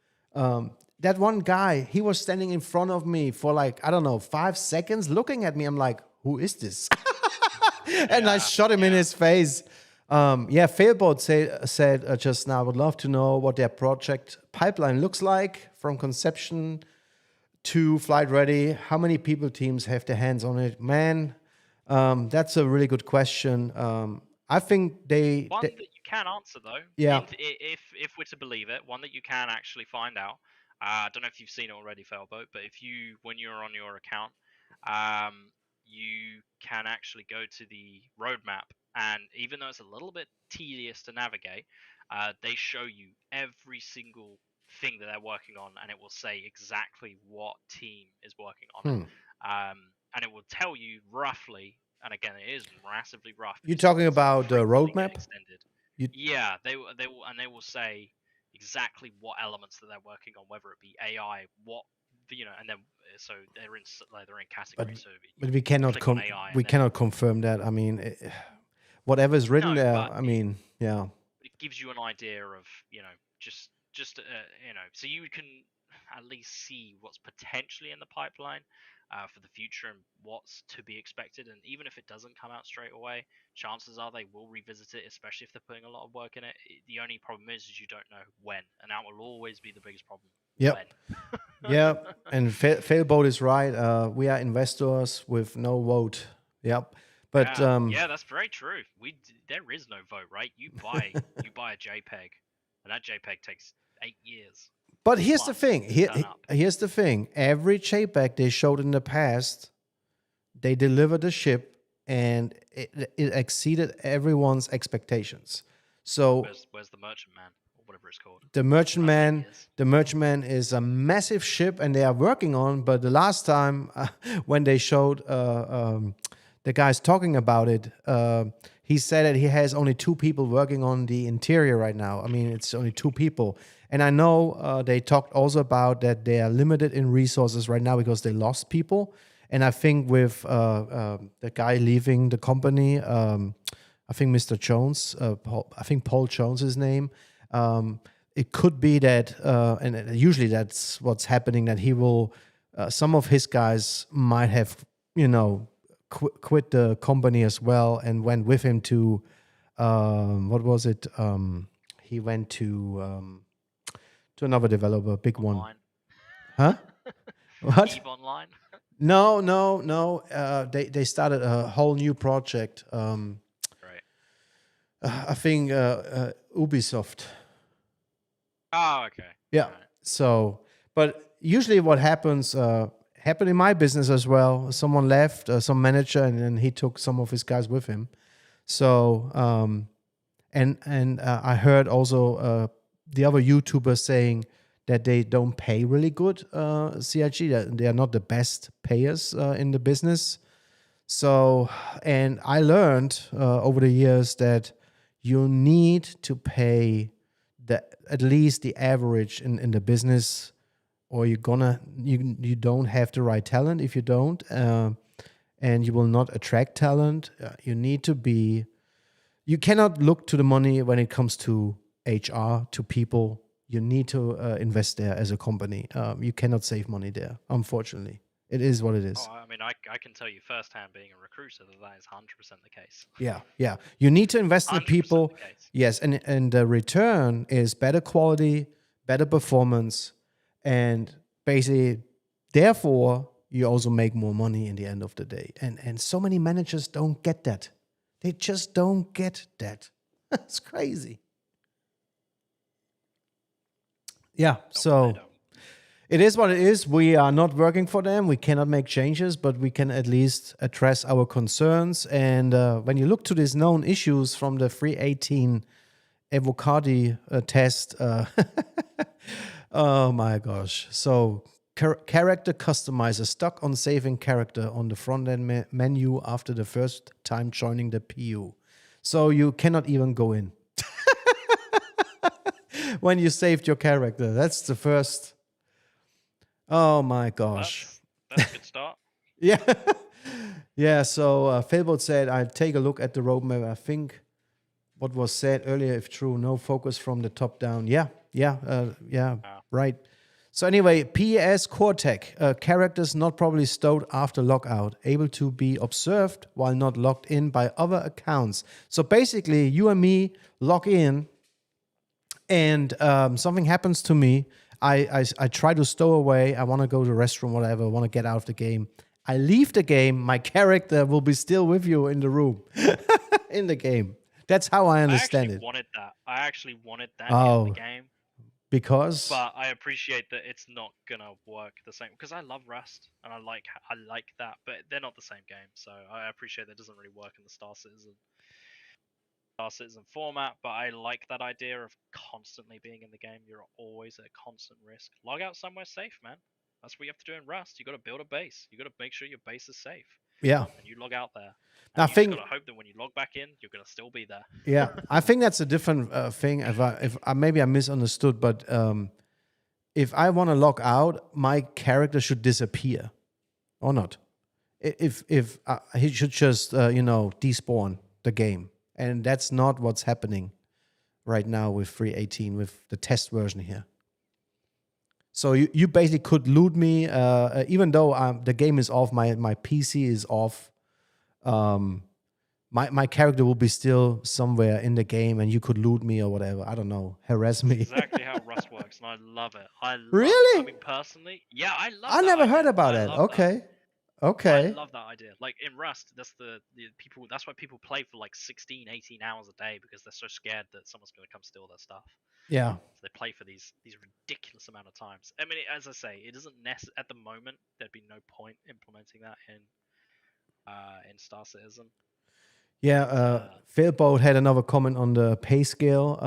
that one guy, he was standing in front of me for like, I don't know, 5 seconds looking at me. I'm like, who is this? And I shot him in his face. Failboat said just now, would love to know what their project pipeline looks like from conception to flight ready. How many people teams have their hands on it? Man, that's a really good question. I think one that you can answer though. Yeah. If we're to believe it, one that you can actually find out. I don't know if you've seen it already, Failboat, but when you're on your account, you can actually go to the roadmap, and even though it's a little bit tedious to navigate, they show you every single thing that they're working on, and it will say exactly what team is working on it. And it will tell you roughly, and again, it is massively rough. You're talking about the roadmap? Extended. Yeah, they will say exactly what elements that they're working on, whether it be AI, and then so they're in categories. But we cannot cannot confirm that. I mean, whatever is written there. I mean, yeah. It gives you an idea of just so you can at least see what's potentially in the pipeline for the future and what's to be expected. And even if it doesn't come out straight away, chances are they will revisit it, especially if they're putting a lot of work in it. The only problem is you don't know when, and that will always be the biggest problem. Yep. When. Yeah, and Failboat is right. We are investors with no vote. Yep. But that's very true. There is no vote, right? You buy a JPEG, and that JPEG takes 8 years. But here's the thing. Here's the thing. Every JPEG they showed in the past, they delivered the ship, and it exceeded everyone's expectations. So where's the merchant man? whatever it's called. The Merchantman is a massive ship, and they are working on. But the last time when they showed the guys talking about it, he said that he has only 2 people working on the interior right now. I mean, it's only 2 people, and I know they talked also about that they are limited in resources right now because they lost people. And I think with the guy leaving the company, I think Mr. Jones, I think Paul Jones, his name. It could be that, and usually that's what's happening, that he will, some of his guys might have, quit the company as well and went with him to, what was it? He went to another developer, big Online. one. Huh? What? EVE Online. No. They started a whole new project. Right. I think Ubisoft. Oh, okay. Yeah. Right. So, but usually what happens happened in my business as well. Someone left, some manager, and then he took some of his guys with him. So, and I heard also the other YouTubers saying that they don't pay really good CIG. That they are not the best payers in the business. So, and I learned over the years that you need to pay at least the average in the business, or you don't have the right talent if you don't, and you will not attract talent. You cannot look to the money when it comes to HR, to people. You need to invest there as a company. You cannot save money there, unfortunately. It is what it is. Oh, I mean, I can tell you firsthand, being a recruiter, that is 100% the case. Yeah. You need to invest in the 100% people. the case. Yes, and the return is better quality, better performance, and basically, therefore, you also make more money in the end of the day. And so many managers don't get that. They just don't get that. It's crazy. Yeah, so it is what it is. We are not working for them. We cannot make changes, but we can at least address our concerns. And when you look to these known issues from the 318 Evocati test, oh my gosh. So character customizer stuck on saving character on the front end menu after the first time joining the PU. So you cannot even go in. When you saved your character. That's the first. Oh my gosh. That's a good start. Yeah. Yeah. So Philbot said, I'll take a look at the roadmap. I think what was said earlier, if true, no focus from the top down. Yeah. Right. So anyway, PES Core Tech, characters not properly stowed after logout, able to be observed while not logged in by other accounts. So basically, you and me log in, and something happens to me. I try to stow away. I want to go to the restroom, whatever. I want to get out of the game. I leave the game. My character will be still with you in the room, in the game. That's how I understand it. I actually wanted that in the game. Because? But I appreciate that it's not gonna work the same, because I love Rust and I like that, but they're not the same game. So I appreciate that it doesn't really work in the Star Citizen format, but I like that idea of constantly being in the game. You're always at constant risk. Log out somewhere safe, man. That's what you have to do in Rust. You got to build a base. You got to make sure your base is safe. Yeah. And you log out there. And I think you just got to hope that when you log back in, you're gonna still be there. Yeah, I think that's a different thing. If I maybe I misunderstood, but if I want to log out, my character should disappear, or not. If he should just despawn the game. And that's not what's happening right now with 318, with the test version here. So you basically could loot me, even though the game is off, my PC is off. My character will be still somewhere in the game, and you could loot me or whatever. I don't know, harass me. That's exactly how Rust works, and I love it. Really? I mean, personally, yeah, I love. I never heard about it. Okay. I love that idea. Like in Rust, that's the people. That's why people play for like 16, 18 hours a day, because they're so scared that someone's going to come steal their stuff. Yeah. So they play for these ridiculous amount of times. I mean, as I say, it isn't at the moment. There'd be no point implementing that in Star Citizen. Yeah. Philboat had another comment on the pay scale.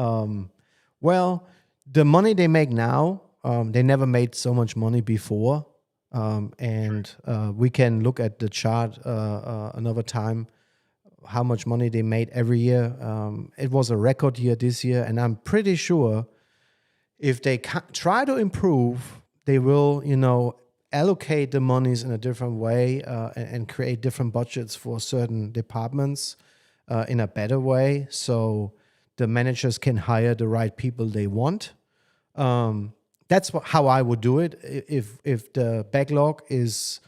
Well, the money they make now, they never made so much money before. True. And we can look at the chart another time how much money they made every year. It was a record year this year, and I'm pretty sure if they try to improve, they will, allocate the monies in a different way and create different budgets for certain departments in a better way, so the managers can hire the right people they want. That's how I would do it. If the backlog is,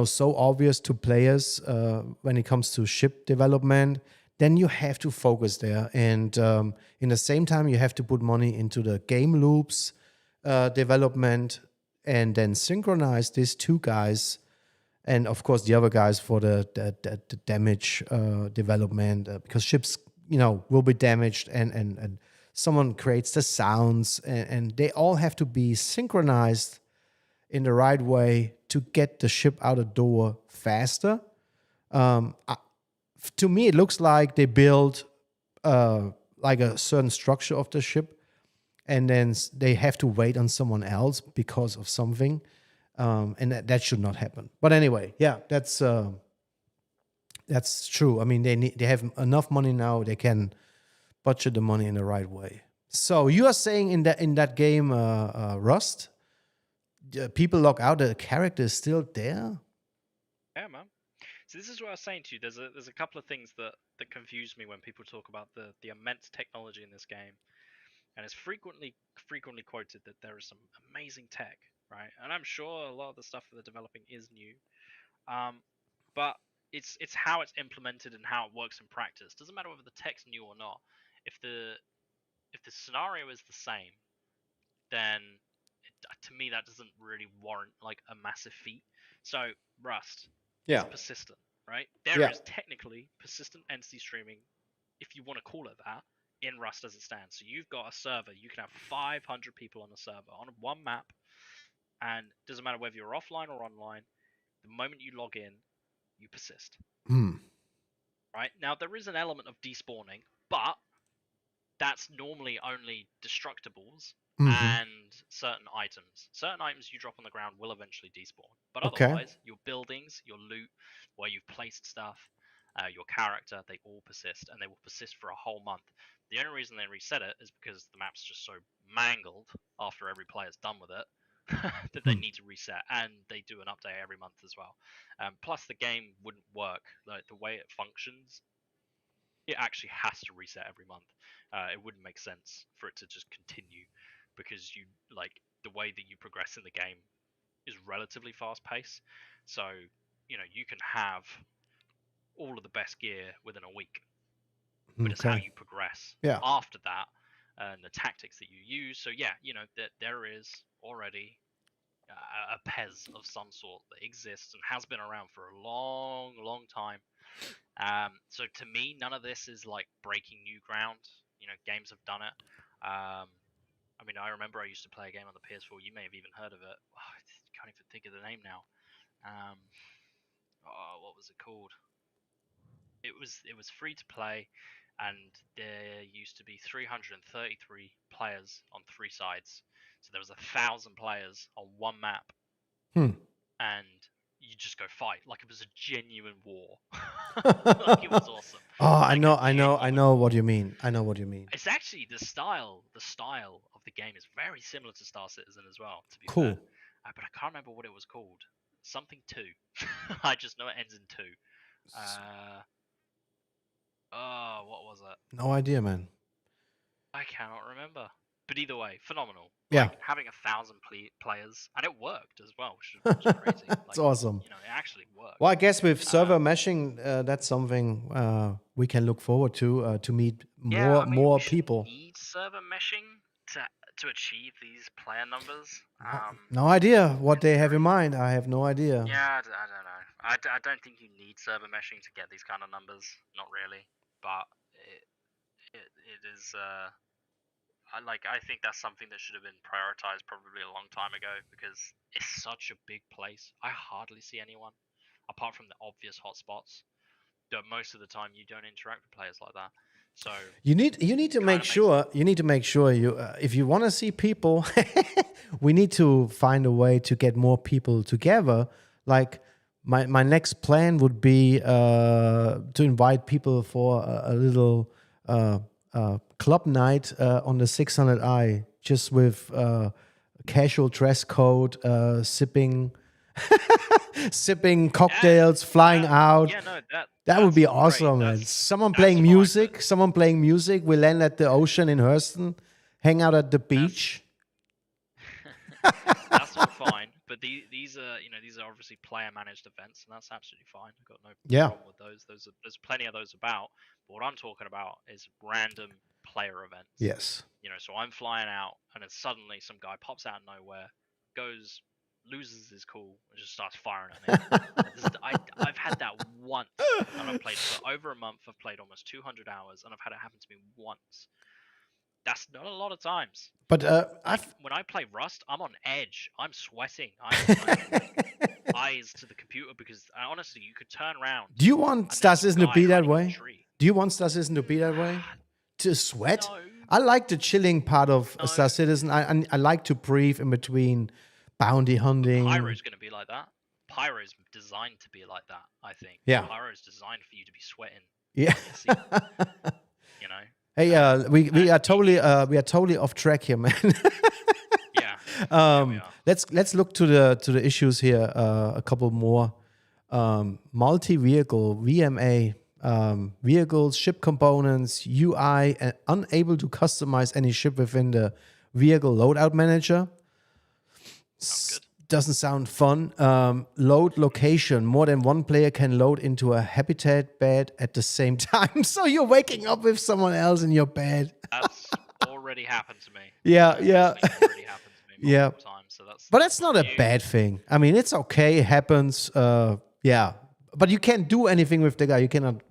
so obvious to players when it comes to ship development, then you have to focus there. And in the same time, you have to put money into the game loops development, and then synchronize these two guys, and of course the other guys for the damage development, because ships will be damaged, and someone creates the sounds, and they all have to be synchronized in the right way to get the ship out the door faster. To me, it looks like they build like a certain structure of the ship, and then they have to wait on someone else because of something, and that should not happen. But anyway, yeah, that's true. I mean, they have enough money now; they can budget the money in the right way. So you are saying in that game, Rust, people log out, the character is still there. Yeah, man. So this is what I was saying to you. There's a couple of things that confuse me when people talk about the immense technology in this game, and it's frequently quoted that there is some amazing tech, right? And I'm sure a lot of the stuff that they're developing is new, um, but it's how it's implemented and how it works in practice. Doesn't matter whether the tech's new or not. If the scenario is the same, then to me that doesn't really warrant like a massive feat. So Rust is Yeah, persistent, right? There yeah. is technically persistent entity streaming, if you want to call it that, in Rust as it stands. So you've got a server, you can have 500 people on a server on one map, and it doesn't matter whether you're offline or online. The moment you log in, you persist. Hmm. Right now, there is an element of despawning, but that's normally only destructibles Hmm. and certain items. Certain items you drop on the ground will eventually despawn, but Okay. otherwise, your buildings, your loot, where you've placed stuff, your character, they all persist, and they will persist for a whole month. The only reason they reset it is because the map's just so mangled after every player's done with it that they Hmm. need to reset, and they do an update every month as well. Plus, the game wouldn't work like the way it functions, it actually has to reset every month. It wouldn't make sense for it to just continue because you like the way that you progress in the game is relatively fast paced. So you can have all of the best gear within a week, but it's how Okay. you progress Yeah. after that and the tactics that you use. So yeah, that there is already a PES of some sort that exists and has been around for a long, long time. So to me, none of this is like breaking new ground. Games have done it. I mean, I remember I used to play a game on the PS4. You may have even heard of it. Oh, I can't even think of the name now. Um, what was it called? It was free to play, and there used to be 333 players on three sides. So there was 1,000 players on one map, Hmm. and you just go fight like it was a genuine war. Like it was Oh, awesome, I like a know, I know, I genuine know what war. you mean. I know what you mean. It's actually the style of the game is very similar to Star Citizen as well, to be fair. Cool. But I can't remember what it was called. Something two. I just know it ends in two. Uh, oh, what was it? No idea, man. I cannot remember. But either way, phenomenal. Yeah, Like having 1,000 players, and it worked as well, which is crazy. it's Like awesome. it actually Well, worked. I guess with server Um, meshing, that's something we can look forward to meet yeah, more I mean, more we shouldn't people. need server meshing to achieve these player numbers. No, no idea what In they have in theory, mind. I have no idea. yeah, I don't know. I don't think you need server meshing to get these kind of numbers. Not really, but it is. I think that's something that should have been prioritized probably a long time ago because it's such a big place. I hardly see anyone apart from the obvious hotspots. But most of the time, you don't interact with players like that. So You need to make sure you if you want to see people, we need to find a way to get more people together. Like my next plan would be to invite people for a little club night on the 600i, just with casual dress code, sipping cocktails, flying out. yeah, no, That would be that's great. awesome, man. Someone That's playing fine, music. Someone playing music. We land at the ocean in Hurston, hang out at the beach. That's all fine. But these are these are obviously player managed events, and that's absolutely fine. I've got no Yeah. problem with those. There's plenty of those about. But what I'm talking about is random player events. Yes. So I'm flying out, and then suddenly some guy pops out of nowhere, loses his cool, and just starts firing at me. I've had that once, and I've played for over a month. I've played almost 200 hours, and I've had it happen to me once. That's not a lot of times. But when I play Rust, I'm on edge. I'm sweating. I'm eyes to the computer because honestly, you could turn around. do you want Star Citizen to be that way? Do you want Star Citizen to be that way? To sweat? No. I like the chilling part of Star Citizen. I like to breathe in between bounty hunting. Pyro's going to be like that. Pyro's designed to be like that, I think. Yeah. Pyro's designed for you to be sweating. Yeah. You know. Hey, we are totally off track here, man. Yeah. Let's look to the issues here. A couple more. Multi-vehicle VMA. Vehicles, ship components, UI, and unable to customize any ship within the vehicle loadout manager. Sounds good. Doesn't sound fun. Load location. More than one player can load into a habitat bed at the same time. So you're waking up with someone else in your bed. That's already happened to me. Yeah. Already happened to me multiple times. So But that's not a bad thing. I mean, it's okay. It happens. Yeah. But you can't do anything with the guy. You cannot,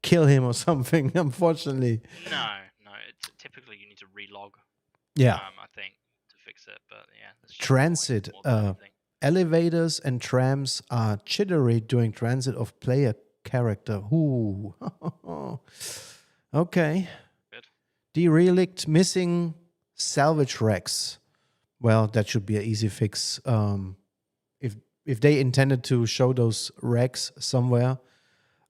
kill him or something, unfortunately. No. Typically, you need to relog. Yeah. I think to fix it, but yeah. Transit. Elevators and trams are jittery during transit of player character. Ooh. Okay. Good. Derelict, missing salvage racks. Well, that should be an easy fix. If they intended to show those racks somewhere.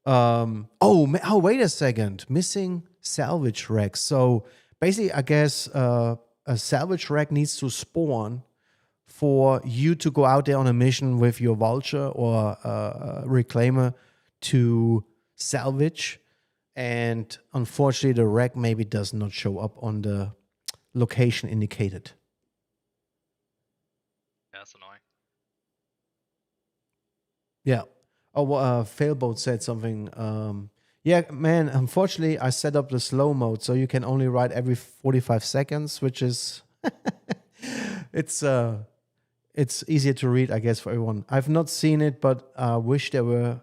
Wait a second. Missing salvage racks. So basically, I guess a salvage rack needs to spawn for you to go out there on a mission with your vulture or reclaimer to salvage. And unfortunately, the rack maybe does not show up on the location indicated. That's annoying. Yeah. Failboat said something. Yeah, man, unfortunately, I set up the slow mode, so you can only ride every 45 seconds, which is... It's easier to read, I guess, for everyone. I've not seen it, but I wish there were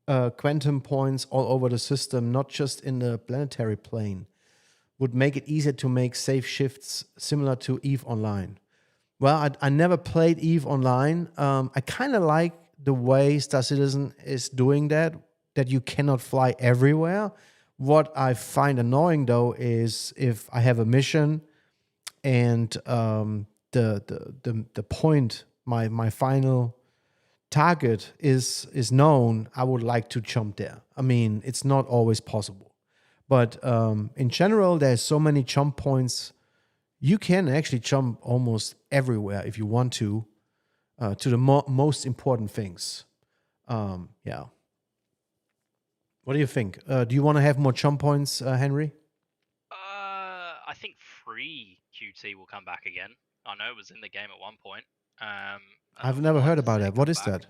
quantum points all over the system, not just in the planetary plane. Would make it easier to make safe shifts similar to EVE Online. Well, I never played EVE Online. I kind of like the way Star Citizen is doing that you cannot fly everywhere. What I find annoying, though, is if I have a mission and the point, my final target is known, I would like to jump there. I mean, it's not always possible. But in general, there's so many jump points. You can actually jump almost everywhere if you want to the most important things. Yeah. What do you think? Do you want to have more jump points, Henry? I think free QT will come back again. I know it was in the game at one point. I've never heard about that. What is that?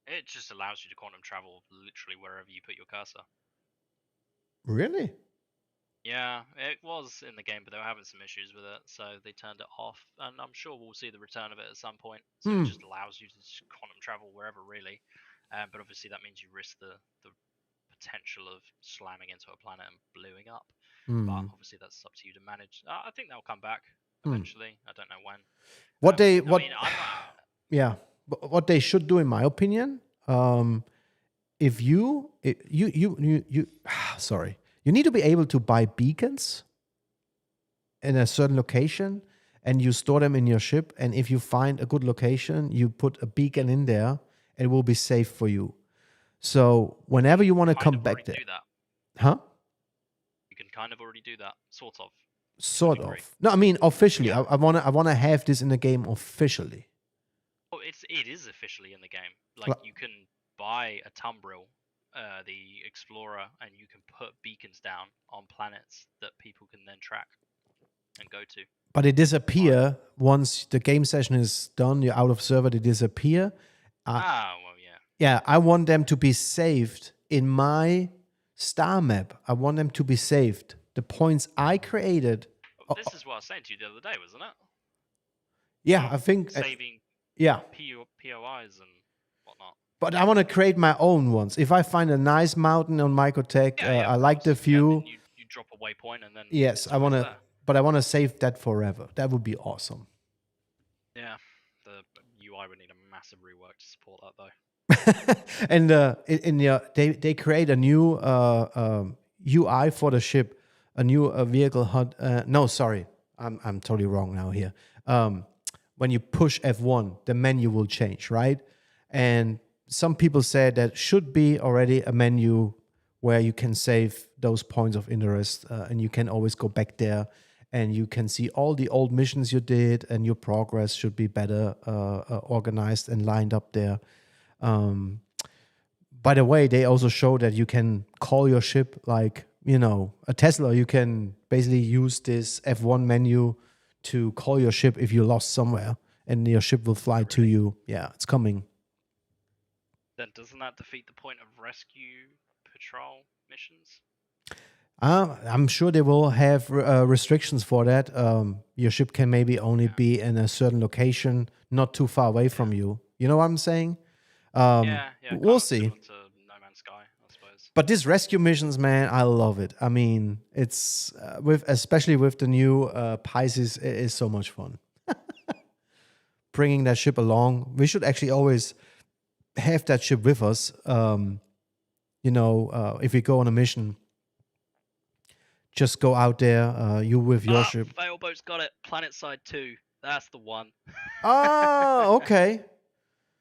It just allows you to quantum travel literally wherever you put your cursor. Really? Yeah, it was in the game, but they were having some issues with it, so they turned it off. And I'm sure we'll see the return of it at some point. So it just allows you to just quantum travel wherever, really. But obviously that means you risk the potential of slamming into a planet and blowing up. But obviously that's up to you to manage. I think they'll come back eventually. I don't know when. What they should do, in my opinion, if you You need to be able to buy beacons in a certain location, and you store them in your ship. And if you find a good location, you put a beacon in there, and it will be safe for you. So whenever you want to come back there, do that. huh? You can kind of already do that, sort of. Sort of. No, I mean officially. Yeah. I wanna have this in the game officially. Oh, it is officially in the game. Like you can buy a Tumbril, the Explorer, and you can put beacons down on planets that people can then track and go to. But they disappear once the game session is done. You're out of server. They disappear. Well, yeah. Yeah, I want them to be saved in my star map. I want them to be saved. The points I created. This is what I was saying to you the other day, wasn't it? Yeah, I think. Saving yeah. POIs and whatnot. But I want to create my own ones. If I find a nice mountain on Mycotech, I like the view. Yeah, you drop a waypoint and then. Yes, I want to. But I want to save that forever. That would be awesome. Yeah, the UI would need a massive rework to support that though. And they create a new UI for the ship, a new vehicle HUD. No, sorry, I'm totally wrong now here. When you push F1, the menu will change, right? And some people said that should be already a menu where you can save those points of interest, and you can always go back there, and you can see all the old missions you did, and your progress should be better organized and lined up there. By the way, they also show that you can call your ship like, a Tesla. You can basically use this F1 menu to call your ship if you lost somewhere, and your ship will fly to you. Yeah, it's coming. Then doesn't that defeat the point of rescue patrol missions? I'm sure they will have restrictions for that. Your ship can maybe only be in a certain location, not too far away from you. You know what I'm saying? We'll see. To No Man's Sky, I suppose. But these rescue missions, man, I love it. I mean, it's especially with the new Pisces, it is so much fun. Bringing that ship along, we should actually always have that ship with us. If we go on a mission, just go out there, you with your ship. Failboat's got it. Planet Side 2. That's the one. Oh, okay.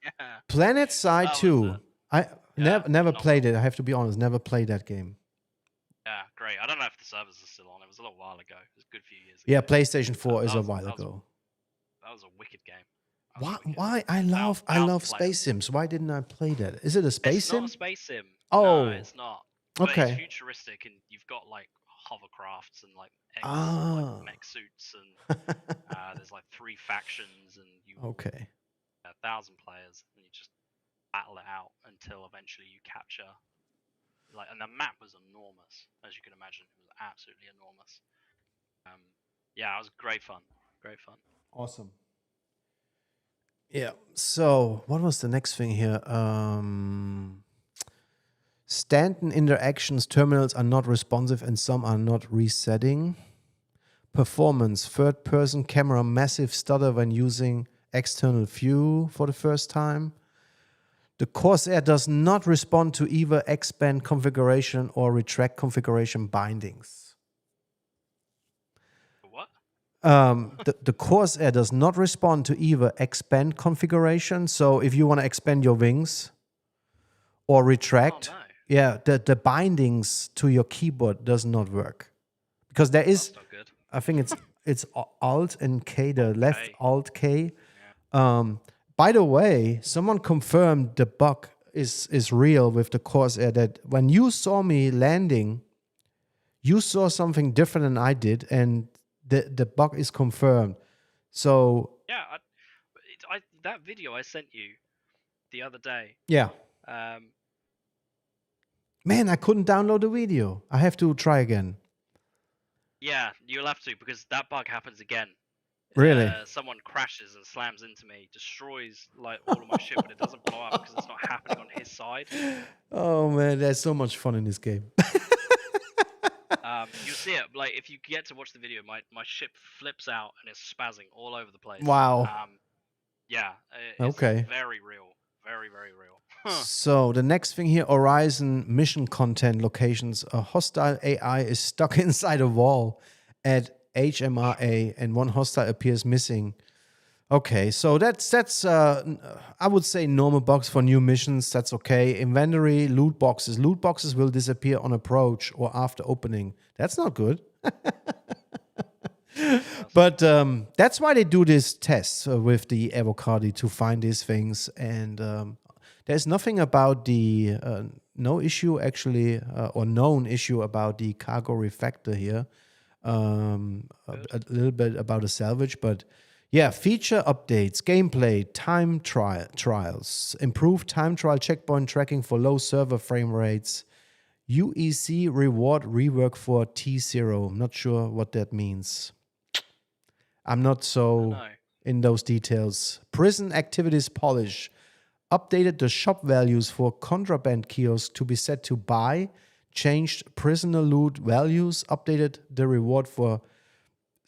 Yeah. Planet Side 2. I never played it. I have to be honest, never played that game. Yeah, great. I don't know if the servers are still on. It was a little while ago. It was a good few years ago. Yeah, PlayStation 4 is a while ago. That was a wicked game. Why? I love Space Sims. Why didn't I play that? Is it a Space Sim? It's not a Space Sim. Oh. No, it's not. But okay. It's futuristic, and you've got like hovercrafts and like mech suits, and there's like 3 factions, and you 1,000 players, and you just battle it out until eventually you capture. And the map was enormous, as you can imagine. It was absolutely enormous. Yeah, it was great fun. Great fun. Awesome. Yeah. So, what was the next thing here? Stanton interactions terminals are not responsive and some are not resetting. Performance, third-person camera, massive stutter when using external view for the first time. The Corsair does not respond to either expand configuration or retract configuration bindings. What? The Corsair does not respond to either expand configuration. So if you want to expand your wings or retract, the bindings to your keyboard does not work. Because there is, I think it's Alt and K, the left Alt K. Yeah. By the way, someone confirmed the bug is real with the Corsair, that when you saw me landing, you saw something different than I did, and the bug is confirmed. So yeah, that video I sent you the other day. Yeah. Man, I couldn't download the video. I have to try again. Yeah, you'll have to, because that bug happens again. Really? Someone crashes and slams into me, destroys like all of my shit, but it doesn't blow up because it's not happening on his side. Oh man, there's so much fun in this game. You'll see it. Like if you get to watch the video, my ship flips out and is spazzing all over the place. Wow. Yeah. It's very real. Very, very real. Huh. So the next thing here, Horizon mission content locations. A hostile AI is stuck inside a wall at HMRA, and one hostile appears missing. Okay, so that's I would say normal bugs for new missions. That's okay. Inventory, loot boxes. Loot boxes will disappear on approach or after opening. That's not good. But that's why they do this test with the Evocati to find these things. And there's nothing about the no issue actually or known issue about the cargo refactor here. A little bit about the salvage, but yeah, feature updates, gameplay, time trials, improved time trial checkpoint tracking for low server frame rates, UEC reward rework for T0. I'm not sure what that means. I'm not so No. in those details. Prison activities polish. Updated the shop values for contraband kiosk to be set to buy. Changed prisoner loot values. Updated the reward for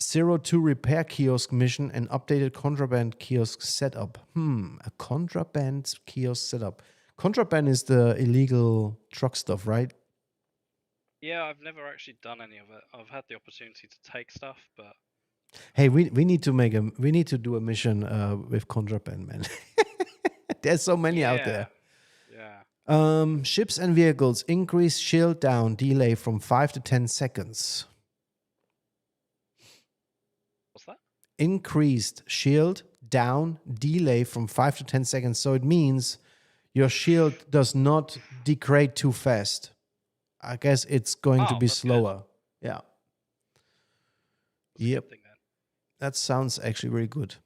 02 repair kiosk mission and updated contraband kiosk setup. A contraband kiosk setup. Contraband is the illegal truck stuff, right? Yeah, I've never actually done any of it. I've had the opportunity to take stuff, but Hey, we need to do a mission with contraband, man. There's so many out there. Yeah. Ships and vehicles increase shield down delay from 5 to 10 seconds. What's that? Increased shield down delay from 5 to 10 seconds. So it means your shield does not degrade too fast. I guess it's going to Oh, be that's good. slower. Yeah. That's a Yep. good thing then. That sounds actually very good.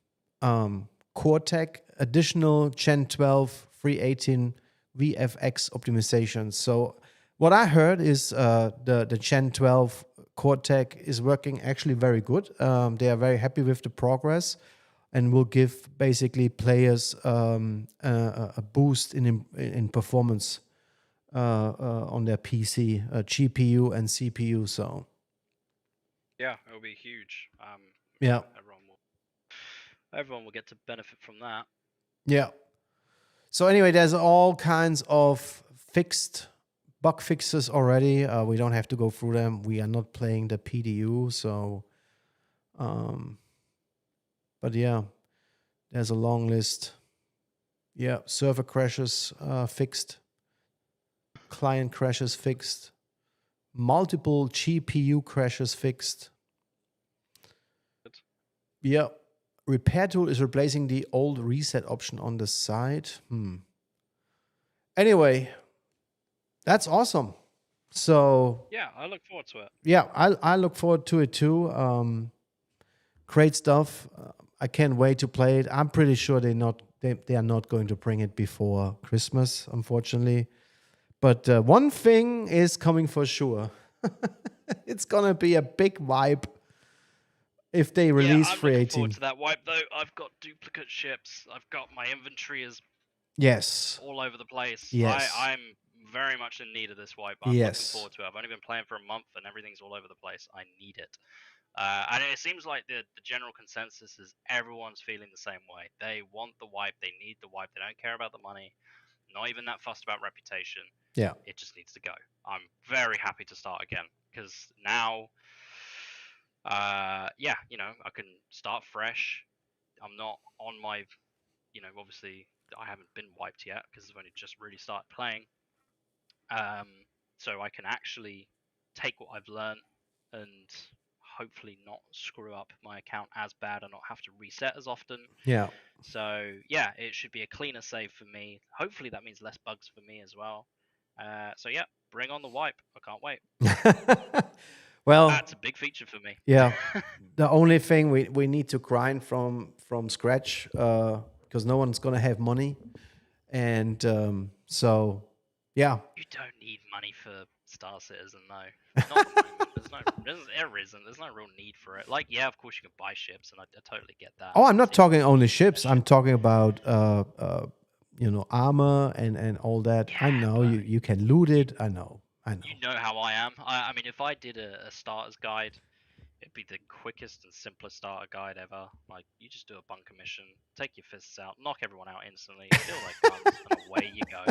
Cortec, additional Gen 12, 318 VFX optimization. So what I heard is the Gen 12 Cortec is working actually very good. They are very happy with the progress and will give basically players a boost in performance on their PC, GPU and CPU. So Yeah, it'll be huge. yeah. Everyone will get to benefit from that. Yeah. So anyway, there's all kinds of fixed bug fixes already. We don't have to go through them. We are not playing the PDU, so but yeah, there's a long list. Yeah, server crashes fixed. Client crashes fixed. Multiple GPU crashes fixed. Good. Yeah. Repair tool is replacing the old reset option on the side. Anyway, that's awesome. So Yeah, I look forward to it. yeah, I look forward to it too. Great stuff. I can't wait to play it. I'm pretty sure they are not going to bring it before Christmas, unfortunately. But one thing is coming for sure. It's gonna be a big wipe if they release I'm looking 318. forward to that wipe though. I've got duplicate ships. I've got my inventory is Yes. all over the place. Yes. I'm very much in need of this wipe. I'm looking forward to it. I've only been playing for a month and everything's all over the place. I need it. And it seems like the general consensus is everyone's feeling the same way. They want the wipe. They need the wipe. They don't care about the money. Not even that fussed about reputation. Yeah. It just needs to go. I'm very happy to start again because now, yeah, I can start fresh. I'm not on my, obviously I haven't been wiped yet because I've only just really started playing. So I can actually take what I've learned and hopefully not screw up my account as bad and not have to reset as often. Yeah. So yeah, it should be a cleaner save for me. Hopefully that means less bugs for me as well. So yeah, bring on the wipe. I can't wait. Well, That's a big feature for me. yeah. The only thing we need to grind from scratch because no one's gonna have money, and so yeah. You don't need money for Star Citizen though. Not at the moment. There's no real need for it. Like, yeah, of course you can buy ships, and I totally get that. Oh, I'm not talking only ships. I'm talking about armor and all that. Yeah, I know you can loot it. I know. You know how I am. I mean, if I did a starter's guide, it'd be the quickest and simplest starter guide ever. Like, you just do a bunker mission, take your fists out, knock everyone out instantly, steal their guns, and away you go.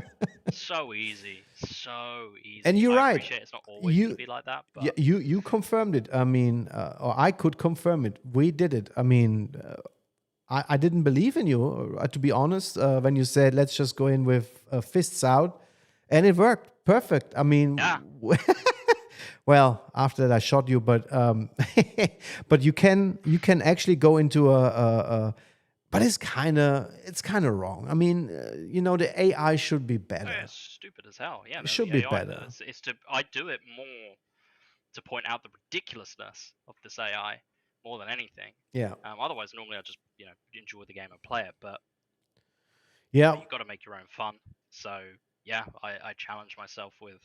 so easy, so easy. And you're I right. appreciate it's not always going to be like that, but You confirmed it. I mean, or I could confirm it. We did it. I mean, I didn't believe in you, to be honest, when you said, let's just go in with fists out. And it worked. Perfect. I mean, yeah, well, after that I shot you, but but you can actually go into but it's kind of wrong. I mean, the AI should be oh, better. yeah, it's stupid as hell. Yeah, It man, should the be AI, better. I do it more to point out the ridiculousness of this AI more than anything. Yeah. Otherwise, normally I just enjoy the game and play it, but Yeah. you've got to make your own fun. So yeah, I challenge myself with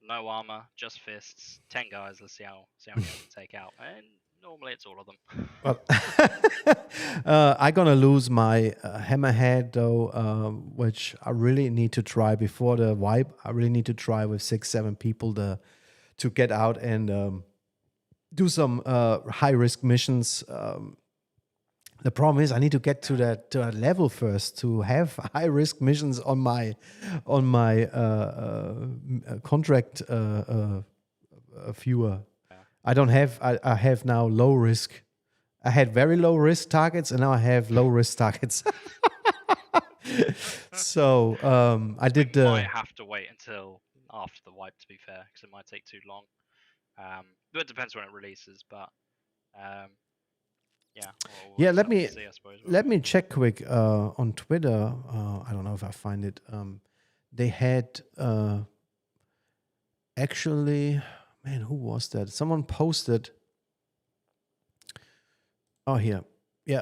no armor, just fists, 10 guys. Let's see how many I can take out. And normally it's all of them. Well, I'm gonna lose my hammerhead though, which I really need to try before the wipe. I really need to try with 6-7 people to get out and do some high risk missions. The problem is I need to get to that level first to have high risk missions on my contract viewer. Yeah. I don't have. I have now low risk. I had very low risk targets, and now I have low risk targets. So I did. We might have to wait until after the wipe, to be fair, because it might take too long. But it depends when it releases. But yeah. Yeah, let me see, I suppose. let me check quick on Twitter. I don't know if I find it. They had actually, man, who was that? Someone posted. Oh, here. Yeah.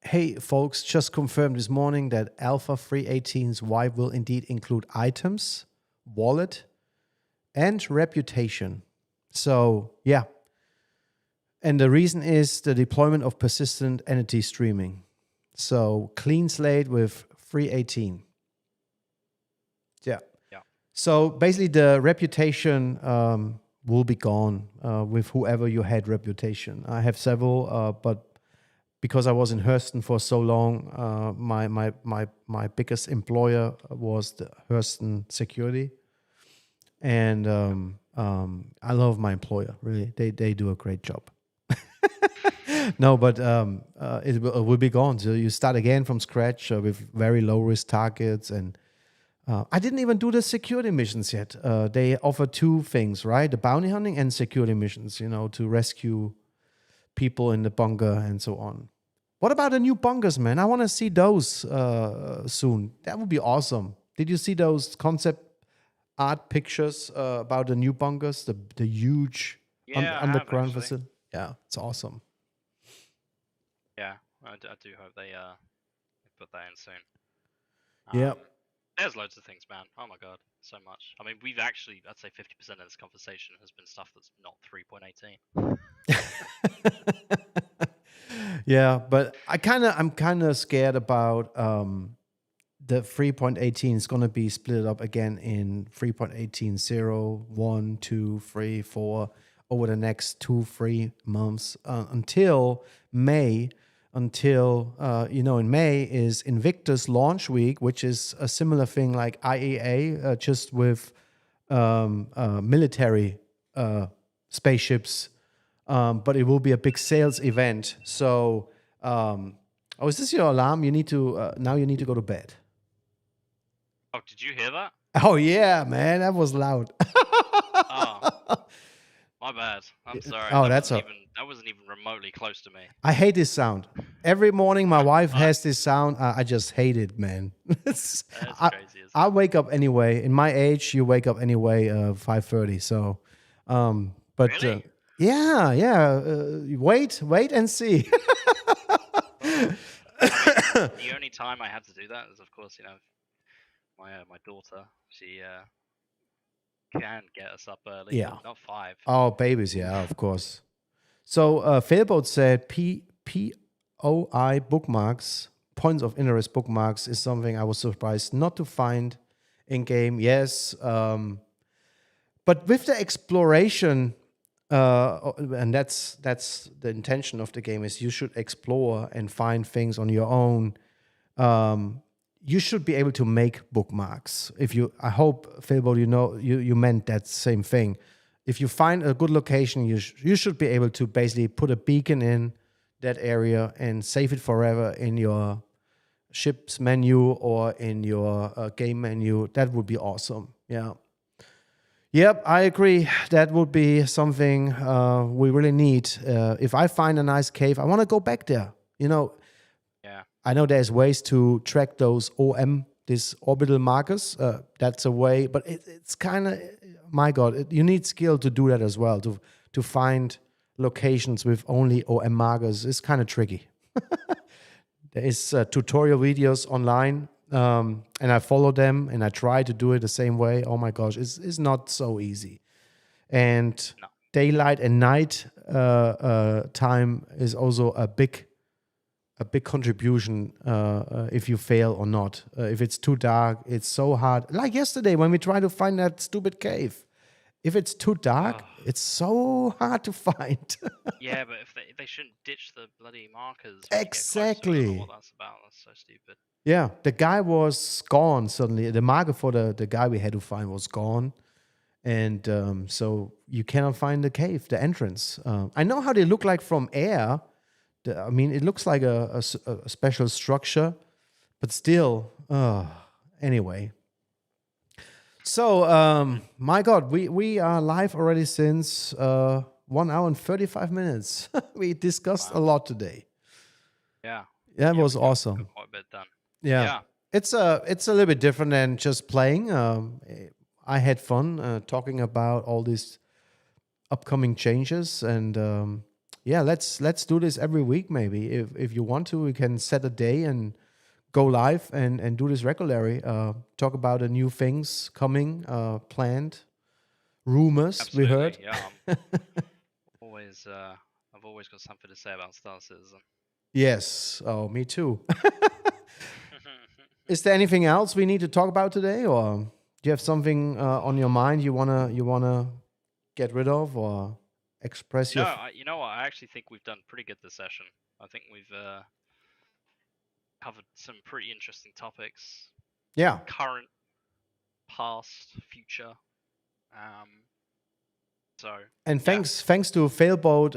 Hey, folks, just confirmed this morning that Alpha 318's wipe will indeed include items, wallet, and reputation. So, yeah. And the reason is the deployment of persistent entity streaming. So, clean slate with 318. Yeah. Yeah. So, basically, the reputation will be gone with whoever you had reputation. I have several, but because I was in Hurston for so long, my biggest employer was the Hurston Security, and I love my employer. Really, they do a great job. No, but it will be gone. So you start again from scratch with very low risk targets, and I didn't even do the security missions yet. They offer two things, right? The bounty hunting and security missions. To rescue people in the bunker and so on. What about the new bunkers, man? I want to see those soon. That would be awesome. Did you see those concept art pictures about the new bunkers, the huge underground facility? Yeah, it's awesome. Yeah, I do hope they put that in soon. Yeah. There's loads of things, man. Oh my god, so much. I mean, we've actually, I'd say 50% of this conversation has been stuff that's not 3.18. Yeah, but I'm kind of scared about the 3.18 is going to be split up again in 3.18 0, 1, 2, 3, 4 over the next 2-3 months until May. Until in May is Invictus launch week, which is a similar thing like IEA, just with military spaceships. But it will be a big sales event. So, is this your alarm? You need to now. You need to go to bed. Oh, did you hear that? Oh yeah, man, that was loud. Oh, my bad. I'm sorry. Oh, that wasn't even remotely close to me. I hate this sound. Every morning, my wife has this sound. I just hate it, man. That's crazy. I wake up anyway. In my age, you wake up anyway, 5:30. So, but. Really? Yeah. Wait and see. The only time I had to do that is, of course, my daughter. She can get us up early. Yeah. But not 5. Oh, babies, yeah, of course. So Failboat said POI bookmarks, points of interest bookmarks, is something I was surprised not to find in game. Yes, but with the exploration. And that's the intention of the game, is you should explore and find things on your own. you should be able to make bookmarks. I hope, Philbo, you meant that same thing. If you find a good location, you should be able to basically put a beacon in that area and save it forever in your ship's menu or in your game menu. That would be awesome. Yeah. Yep, I agree. That would be something we really need. If I find a nice cave, I want to go back there. Yeah. I know there's ways to track those these orbital markers. That's a way, but it's kind of, my God, you need skill to do that as well. To find locations with only OM markers is kind of tricky. There is tutorial videos online, and I follow them, and I try to do it the same way. Oh my gosh, it's not so easy. And No. daylight and night time is also a big contribution if you fail or not. If it's too dark, it's so hard. Like yesterday when we tried to find that stupid cave. If it's too dark, it's so hard to find. Yeah, but if they shouldn't ditch the bloody markers. Exactly. I don't know what that's about. That's so stupid. Yeah, the guy was gone suddenly. The marker for the guy we had to find was gone. And so you cannot find the cave, the entrance. I know how they look like from air. I mean, it looks like a special structure, but still, anyway. So, my God, we are live already since 1 hour and 35 minutes. We discussed a lot today. Yeah. That was awesome. Got quite a bit done. Yeah. It's a little bit different than just playing. I had fun talking about all these upcoming changes, and let's do this every week. Maybe if you want to, we can set a day and go live and do this regularly. Talk about the new things coming, planned, rumors. Absolutely, we heard. Yeah. I've always got something to say about Star Citizen. Yes. Oh, me too. Is there anything else we need to talk about today, or do you have something on your mind you wanna get rid of or express your? You know what? I actually think we've done pretty good this session. I think we've covered some pretty interesting topics. Yeah. Current, past, future. And thanks to Failboat,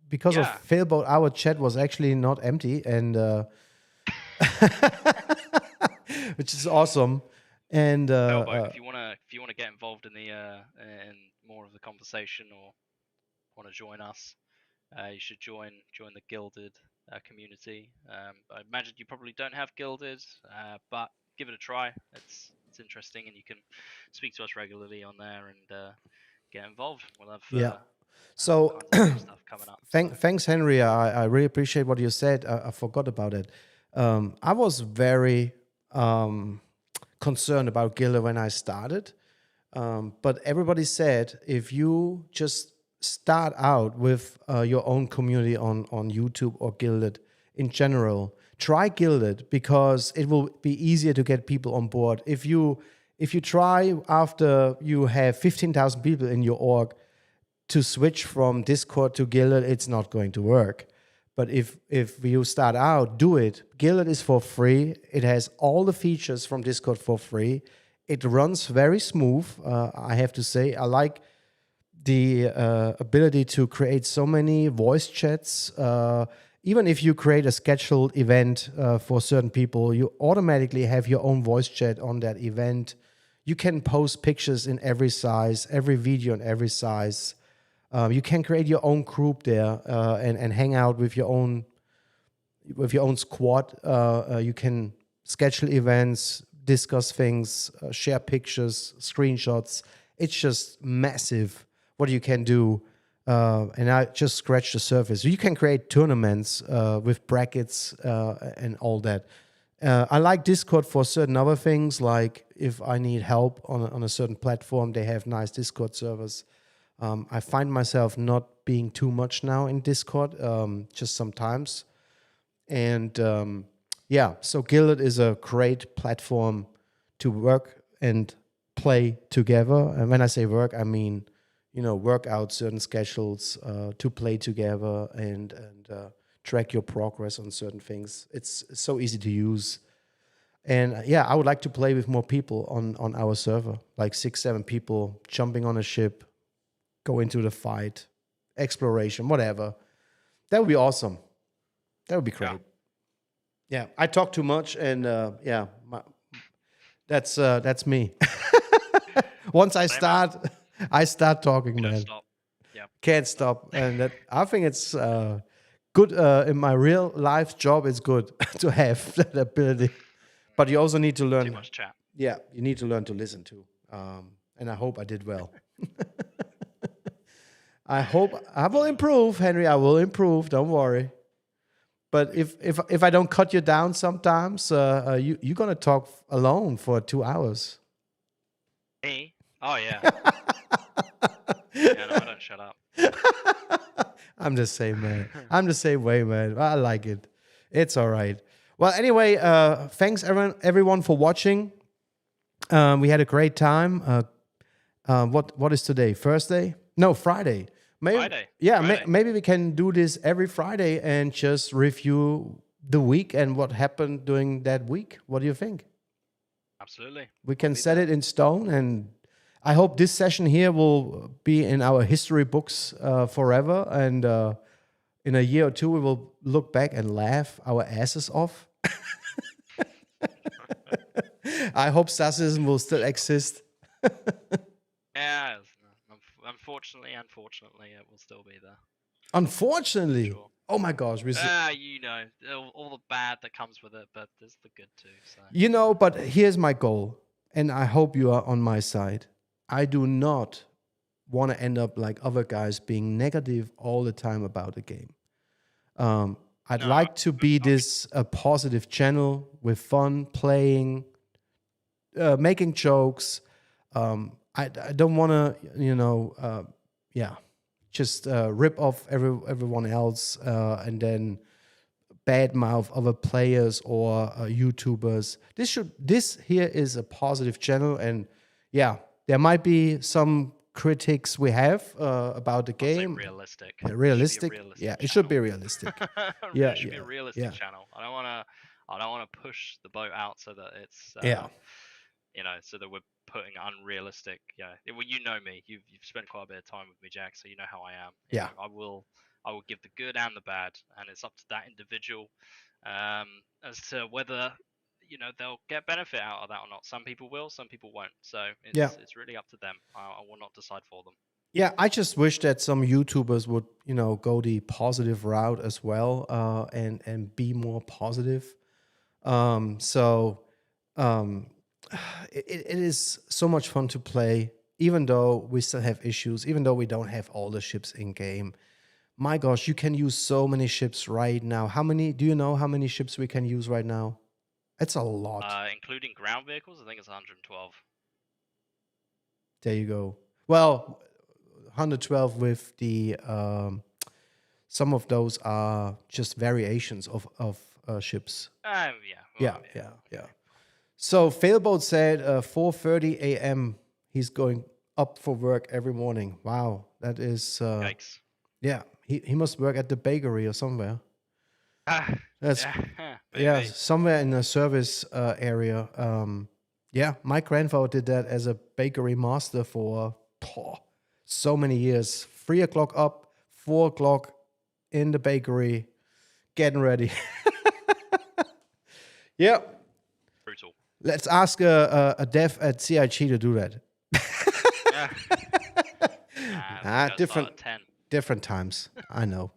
because of Failboat, our chat was actually not empty, and which is awesome. And if you wanna get involved in the in more of the conversation or want to join us, you should join the Gilded community. I imagine you probably don't have Gilded, but give it a try. It's interesting, and you can speak to us regularly on there and get involved. We'll have so stuff coming up. Thanks, Henry. I really appreciate what you said. I forgot about it. I was very concerned about Gilded when I started, but everybody said if you just start out with your own community on YouTube or Gilded in general, try Gilded because it will be easier to get people on board. If you try after you have 15,000 people in your org to switch from Discord to Gilded, it's not going to work. But if you start out, do it. Gilded is for free. It has all the features from Discord for free. It runs very smooth, I have to say. I like the ability to create so many voice chats. Even if you create a scheduled event for certain people, you automatically have your own voice chat on that event. You can post pictures in every size, every video in every size. You can create your own group there and hang out with your own squad. You can schedule events, discuss things, share pictures, screenshots. It's just massive what you can do. And I just scratched the surface. You can create tournaments with brackets and all that. I like Discord for certain other things, like if I need help on a certain platform, they have nice Discord servers. I find myself not being too much now in Discord, just sometimes. And so Gilded is a great platform to work and play together. And when I say work, I mean, work out certain schedules to play together and track your progress on certain things. It's so easy to use. And I would like to play with more people on our server, like 6, 7 people jumping on a ship, go into the fight, exploration, whatever. That would be awesome. That would be great. Yeah, I talk too much, and that's me. Once I start talking, man. Stop. Yeah. Can't stop, and that I think it's good in my real life job. It's good to have that ability, but you also need to learn. Too much chat. Yeah, you need to learn to listen too, and I hope I did well. I hope I will improve, Henry. I will improve. Don't worry. But if I don't cut you down sometimes, you're gonna talk alone for 2 hours. Me? Oh yeah. Yeah, no, I don't shut up. I'm the same, man. I'm the same way, man. I like it. It's all right. Well, anyway, thanks everyone for watching. We had a great time. What is today? Thursday? No, Friday. Maybe, Friday. Yeah, Friday. Maybe we can do this every Friday and just review the week and what happened during that week. What do you think? Absolutely. We can set it in stone, and I hope this session here will be in our history books forever. And in a year or two, we will look back and laugh our asses off. I hope Sassism will still exist. Yeah. Unfortunately, it will still be there. Unfortunately. Sure. Oh my gosh. All the bad that comes with it, but there's the good too. So. But here's my goal, and I hope you are on my side. I do not want to end up like other guys being negative all the time about the game. I'd like to be a positive channel with fun, playing, making jokes. I don't want to, just rip off everyone else and then badmouth other players or YouTubers. This here is a positive channel, and there might be some critics we have about the game. Realistic. Realistic. It should be realistic. It should be a realistic channel. I don't want to push the boat out so that it's so that we're putting unrealistic. Well, you know me. You've spent quite a bit of time with me, Jack, so you know how I am. I will give the good and the bad, and it's up to that individual as to whether they'll get benefit out of that or not. Some people will, some people won't. So it's really up to them. I will not decide for them. Yeah, I just wish that some YouTubers would, go the positive route as well, and be more positive. It is so much fun to play, even though we still have issues, even though we don't have all the ships in game. My gosh, you can use so many ships right now. Do you know how many ships we can use right now? It's a lot. Including ground vehicles, I think it's 112. There you go. Well, 112 with the some of those are just variations of ships. Yeah. So Failboat said 4:30 a.m. he's going up for work every morning. Wow, that is yikes. Yeah, he must work at the bakery or somewhere. That's somewhere in a service area. My grandfather did that as a bakery master for so many years. 3 o'clock up, 4 o'clock in the bakery, getting ready. Yeah. Brutal. Let's ask a dev at CIG to do that. Different times. I know.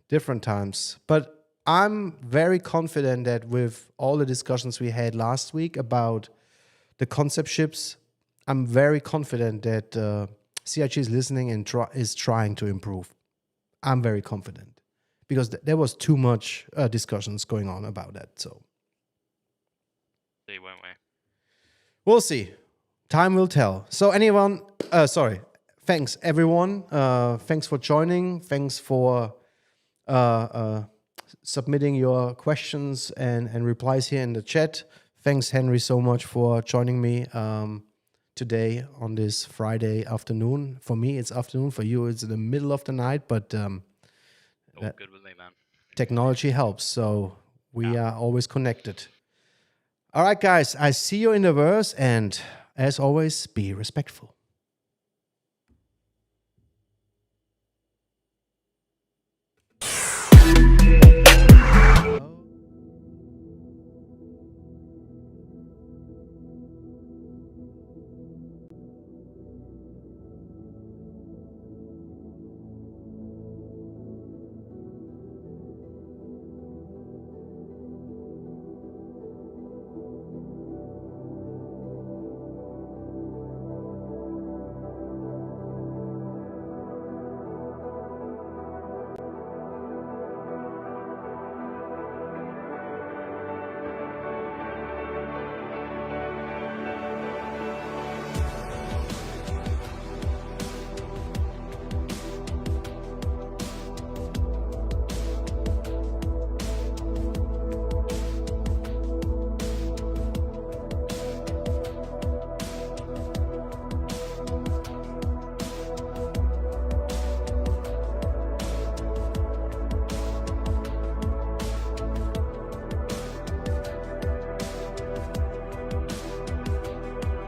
Different times. But I'm very confident that with all the discussions we had last week about the concept ships, I'm very confident that CIG is listening and is trying to improve. I'm very confident because there was too much discussions going on about that. So. See, won't we? We'll see. Time will tell. So thanks everyone. Thanks for joining. Thanks for submitting your questions and replies here in the chat. Thanks, Henry, so much for joining me today on this Friday afternoon. For me, it's afternoon. For you, it's in the middle of the night. But all good with me, man. Technology helps, so we are always connected. All right, guys, I see you in the verse, and as always, be respectful.